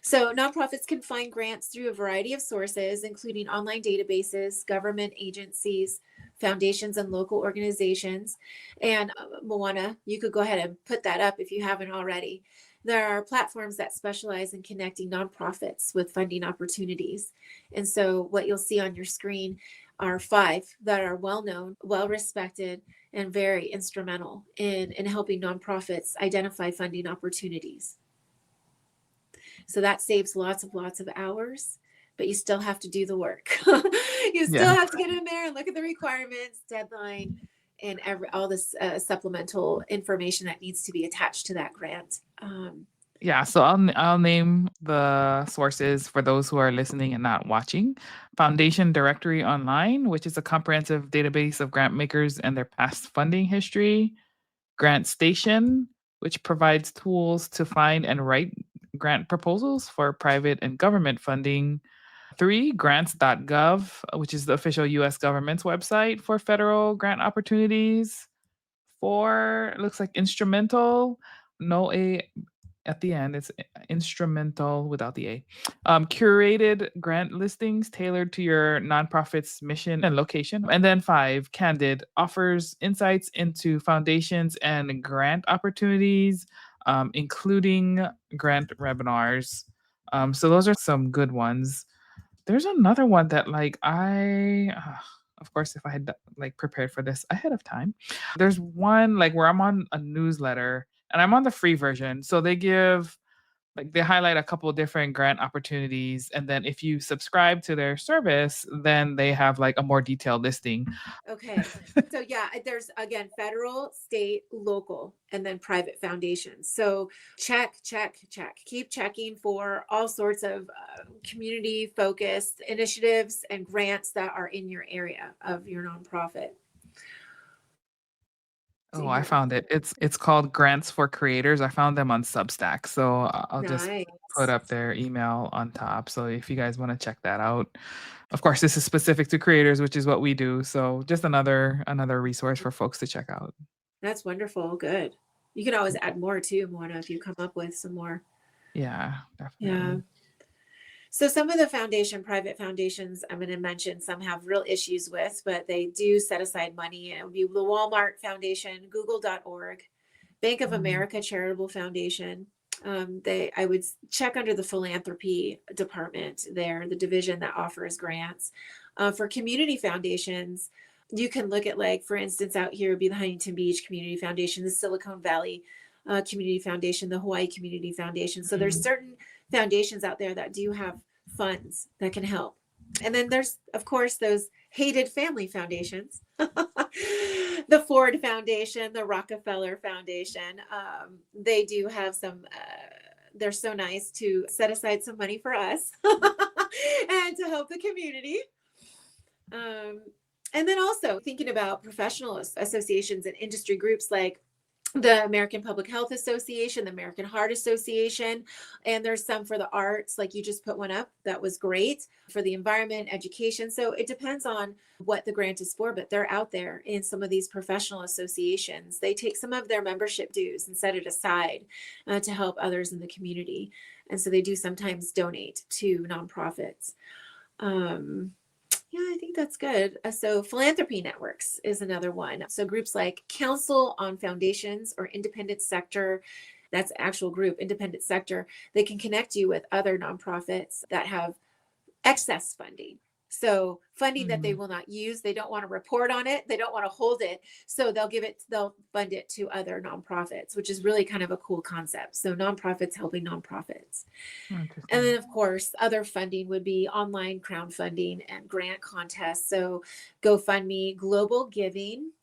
So nonprofits can find grants through a variety of sources, including online databases, government agencies, foundations, and local organizations. And Moana, you could go ahead and put that up if you haven't already. There are platforms that specialize in connecting nonprofits with funding opportunities. And so what you'll see on your screen are 5 that are well-known, well-respected, and very instrumental in helping nonprofits identify funding opportunities. So that saves lots of hours, but you still have to do the work. You still have to get in there and look at the requirements, deadline, and all this supplemental information that needs to be attached to that grant. Yeah, so I'll name the sources for those who are listening and not watching. Foundation Directory Online, which is a comprehensive database of grant makers and their past funding history. Grant Station, which provides tools to find and write grant proposals for private and government funding. 3, grants.gov, which is the official US government's website for federal grant opportunities. 4, looks like Instrumental, no A at the end. It's Instrumental without the A. Curated grant listings tailored to your nonprofit's mission and location. And then 5, Candid offers insights into foundations and grant opportunities, including grant webinars. So those are some good ones. There's another one that of course, if I had prepared for this ahead of time, there's one where I'm on a newsletter and I'm on the free version. So they highlight a couple of different grant opportunities. And then if you subscribe to their service, then they have a more detailed listing. Okay. So yeah, there's again federal, state, local, and then private foundations. So check. Keep checking for all sorts of community focused initiatives and grants that are in your area of your nonprofit. Oh, I found it. It's called Grants for Creators. I found them on Substack. So I'll just put up their email on top. So if you guys want to check that out. Of course, this is specific to creators, which is what we do. So just another resource for folks to check out. That's wonderful. Good. You can always add more too, Moana, if you come up with some more. Yeah, definitely. Yeah. So some of the private foundations I'm going to mention, some have real issues with, but they do set aside money. It would be the Walmart Foundation, Google.org, Bank of America Charitable Foundation. I would check under the philanthropy department there, the division that offers grants. For community foundations, you can look at for instance, out here would be the Huntington Beach Community Foundation, the Silicon Valley Community Foundation, the Hawaii Community Foundation. So there's certain foundations out there that do have funds that can help. And then there's, of course, those hated family foundations, the Ford Foundation, the Rockefeller Foundation. They do have some, they're so nice to set aside some money for us and to help the community. And then also thinking about professional associations and industry groups like the American Public Health Association, the American Heart Association, and there's some for the arts, like you just put one up. That was great for the environment, education. So it depends on what the grant is for, but they're out there in some of these professional associations. They take some of their membership dues and set it aside to help others in the community. And so they do sometimes donate to nonprofits. Yeah, I think that's good. So, philanthropy networks is another one. So, groups like Council on Foundations or Independent Sector, that's actual group, independent sector, they can connect you with other nonprofits that have excess funding. So funding that they Mhm. will not use, they don't want to report on it, they don't want to hold it. So they'll fund it to other nonprofits, which is really kind of a cool concept. So nonprofits helping nonprofits. And Interesting. then, of course, other funding would be online crowdfunding and grant contests. So, GoFundMe, Global Giving,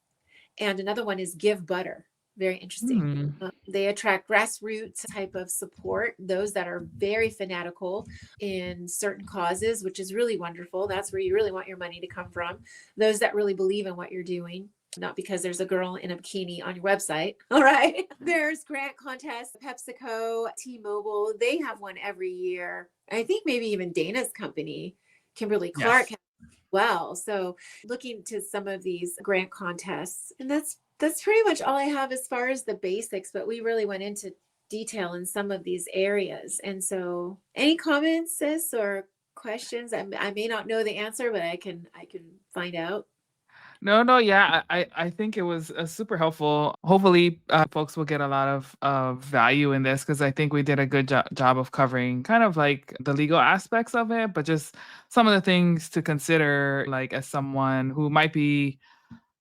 and another one is Give Butter. Very interesting. Mm. They attract grassroots type of support, those that are very fanatical in certain causes, which is really wonderful. That's where you really want your money to come from. Those that really believe in what you're doing, not because there's a girl in a bikini on your website. All right. There's grant contests, PepsiCo, T-Mobile. They have one every year. I think maybe even Dana's company, Kimberly Clark, Yes. has well. So looking to some of these grant contests, and that's pretty much all I have as far as the basics, but we really went into detail in some of these areas. And so any comments, sis, or questions? I may not know the answer, but I can find out. No, no, yeah, I think it was super helpful. Hopefully, folks will get a lot of value in this because I think we did a good job of covering kind of like the legal aspects of it, but just some of the things to consider, like as someone who might be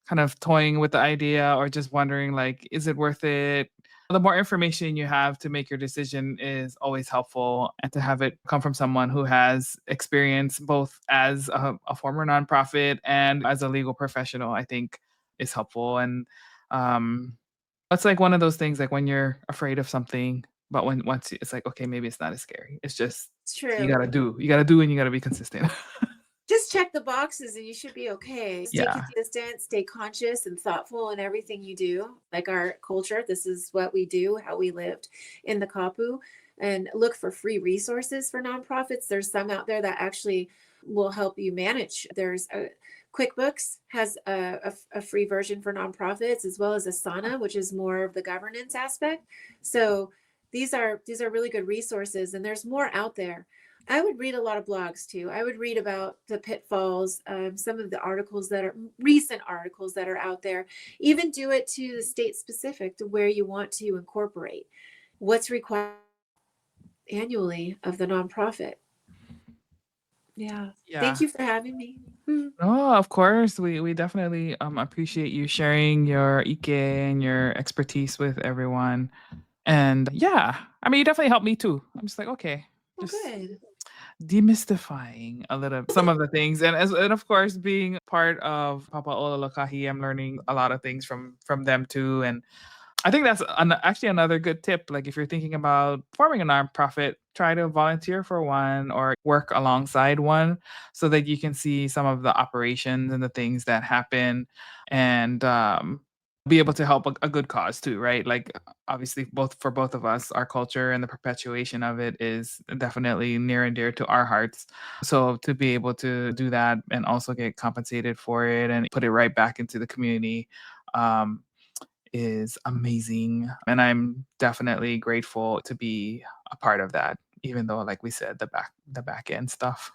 kind of toying with the idea or just wondering like, is it worth it? The more information you have to make your decision is always helpful, and to have it come from someone who has experience both as a former nonprofit and as a legal professional, I think is helpful. And um, it's like one of those things like when you're afraid of something, but when once it's like, okay, maybe it's not as scary. It's just It's you true. gotta do, you gotta do, and you gotta be consistent. Just check the boxes and you should be okay. Stay Yeah. consistent, stay conscious and thoughtful in everything you do. Like our culture, this is what we do, how we lived in the Kapu. And look for free resources for nonprofits. There's some out there that actually will help you manage. There's a QuickBooks has a free version for nonprofits, as well as Asana, which is more of the governance aspect. So these are really good resources, and there's more out there. I would read a lot of blogs too. I would read about the pitfalls, some of the articles that are recent articles that are out there. Even do it to the state specific to where you want to incorporate what's required annually of the nonprofit. Yeah. Thank Yeah. you for having me. Hmm. Oh, of course. We definitely appreciate you sharing your Ike and your expertise with everyone. And yeah, I mean, you definitely helped me too. I'm just like, okay, Well, just good. demystifying a little some of the things, and and of course being part of Papa Ololokahi, I'm learning a lot of things from them too. And I think that's actually another good tip. Like if you're thinking about forming a nonprofit, try to volunteer for one or work alongside one so that you can see some of the operations and the things that happen, and be able to help a good cause too, right? Like obviously both for both of us, our culture and the perpetuation of it is definitely near and dear to our hearts. So to be able to do that and also get compensated for it and put it right back into the community, um, is amazing, and I'm definitely grateful to be a part of that, even though, like we said, the back end stuff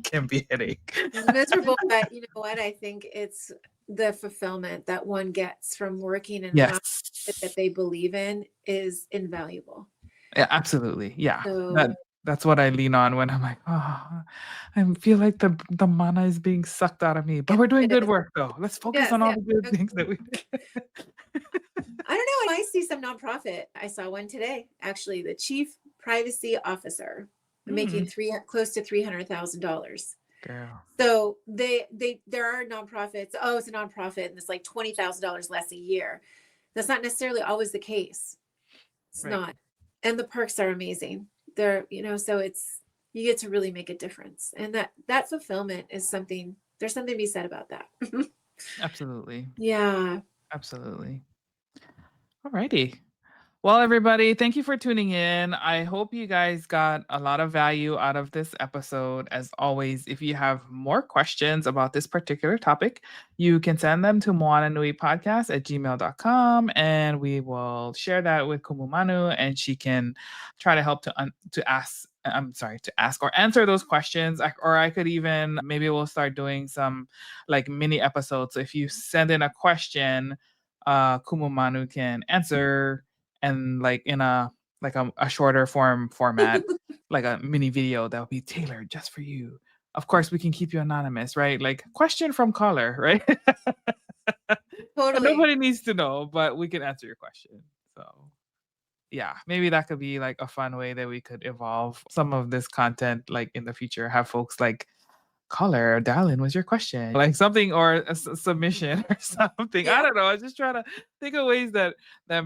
can be a headache. It's miserable, but you know what? I think it's the fulfillment that one gets from working in a nonprofit that Yes. they believe in is invaluable. Yeah, absolutely. Yeah. So That's what I lean on when I'm like, "Oh, I feel like the mana is being sucked out of me, but yes, we're doing it good is. work though. Let's focus Yes, on all yes. the good Okay. things that we." I don't know. I see some nonprofit. I saw one today, actually, the chief privacy officer making Mm, close to $300,000. girl. So there are nonprofits. Oh, it's a nonprofit and it's like $20,000 less a year. That's not necessarily always the case. It's Right. not. And the perks are amazing. So it's you get to really make a difference. And that fulfillment is something, there's something to be said about that. Absolutely. Yeah. Absolutely. Alrighty. Well, everybody, thank you for tuning in. I hope you guys got a lot of value out of this episode. As always, if you have more questions about this particular topic, you can send them to Moana Nui podcast at gmail.com, and we will share that with Kumu Manu, and she can try to help to ask. I'm sorry, to ask or answer those questions. Or I could even, maybe we'll start doing some like mini episodes. So if you send in a question, Kumu Manu can answer, and like in a shorter format, like a mini video that will be tailored just for you. Of course, we can keep you anonymous, right? Like question from caller, right? And Totally. nobody needs to know, but we can answer your question. So yeah, maybe that could be like a fun way that we could evolve some of this content, like in the future. Have folks like, caller, dial in, what's your question? Like something, or a submission or something. I Yeah. don't know. I was just trying to think of ways that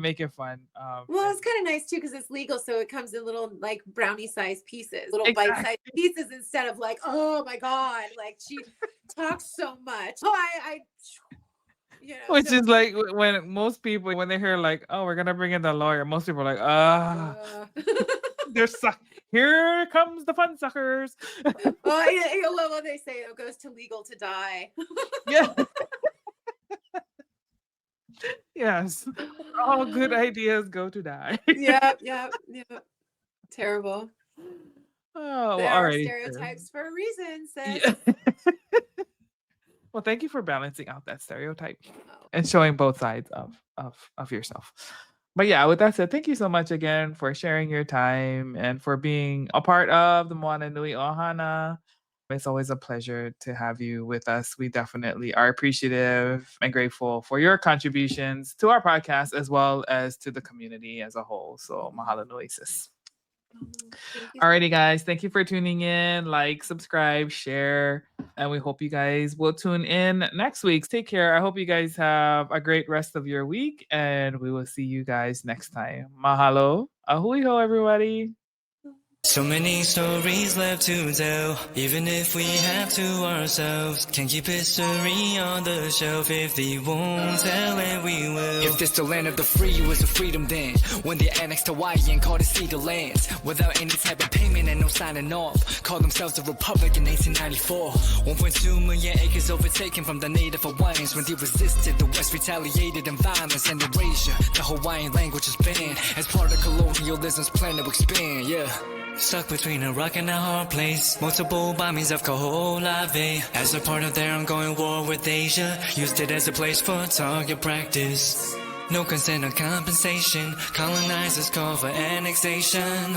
make it fun. Well, And it's kind of nice too because it's legal, so it comes in little like brownie-sized pieces, little exactly. bite-sized pieces instead of like, oh my god, like she talks so much. Oh, I Which so is like when most people, when they hear like, oh, we're gonna bring in the lawyer, most people are like, uh, they're suck. Here comes the fun suckers. well, well, they say it goes to legal to die. Yeah. Yes. All good ideas go to die. Yeah. Terrible. Oh, There well, are alrighty. Sure. stereotypes for a reason, sis. Yeah. Well, thank you for balancing out that stereotype Oh, and showing both sides of yourself. But yeah, with that said, thank you so much again for sharing your time and for being a part of the Moana Nui Ohana. It's always a pleasure to have you with us. We definitely are appreciative and grateful for your contributions to our podcast as well as to the community as a whole. So mahalo nui, sis. thank you. Alrighty, guys. Thank you for tuning in. Like, subscribe, share, and we hope you guys will tune in next week. Take care. I hope you guys have a great rest of your week, and we will see you guys next time. Mahalo. Ahui ho, everybody. So many stories left to tell, even if we have to ourselves. Can keep history on the shelf if they won't tell it, we will. If this the land of the free, it was a freedom then. When they annexed Hawaii and called it Cedar Lands, without any type of payment and no signing off. Called themselves a republic in 1894. 1.2 million acres overtaken from the native Hawaiians. When they resisted, the West retaliated in violence and erasure. The Hawaiian language is banned as part of colonialism's plan to expand, yeah. Stuck between a rock and a hard place. Multiple bombings of Kaho'olawe. As a part of their ongoing war with Asia, used it as a place for target practice. No consent or compensation. Colonizers call for annexation.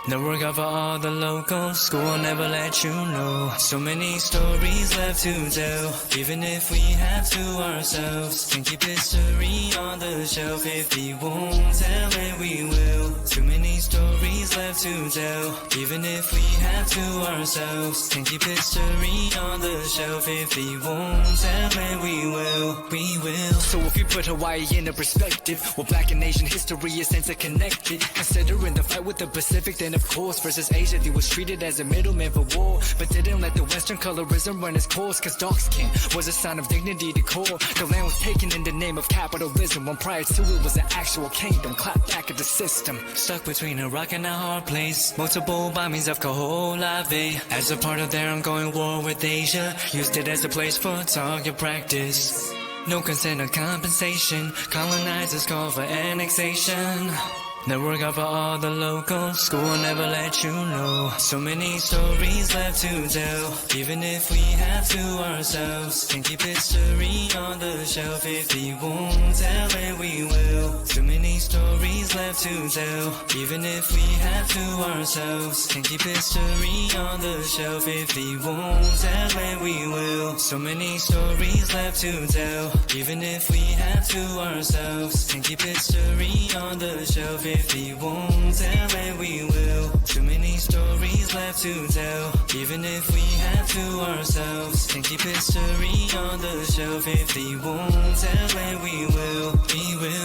The work of all the locals. School will never let you know. So many stories left to tell, even if we have to ourselves. Can keep history on the shelf if we won't tell it, we will. Too many stories left to tell, even if we have to ourselves. Can keep history on the shelf if we won't tell it, we will. We will. So if you put Hawaii into perspective, well, Black and Asian history is interconnected. Considering the fight with the Pacific, then of course versus Asia, they was treated as a middleman for war, but didn't let the Western colorism run its course. Cause dark skin was a sign of dignity to core. The land was taken in the name of capitalism, when prior to it was an actual kingdom. Clap back at the system. Stuck between a rock and a hard place. Multiple bombings of Kaho'olawe. As a part of their ongoing war with Asia, used it as a place for target practice. No consent or compensation. Colonizers call for annexation. The work of all the locals. School will never let you know. So many stories left to tell, even if we have to ourselves. Can keep history on the shelf if we won't tell it, we will. Too many stories left to tell, even if we have to ourselves. Can keep history on the shelf if we won't tell it, we will. So many stories left to tell, even if we have to ourselves. Can keep history on the shelf if we won't tell it, we will. Too many stories left to tell, even if we have to ourselves. Can keep history on the shelf if we won't tell it, we will. We will.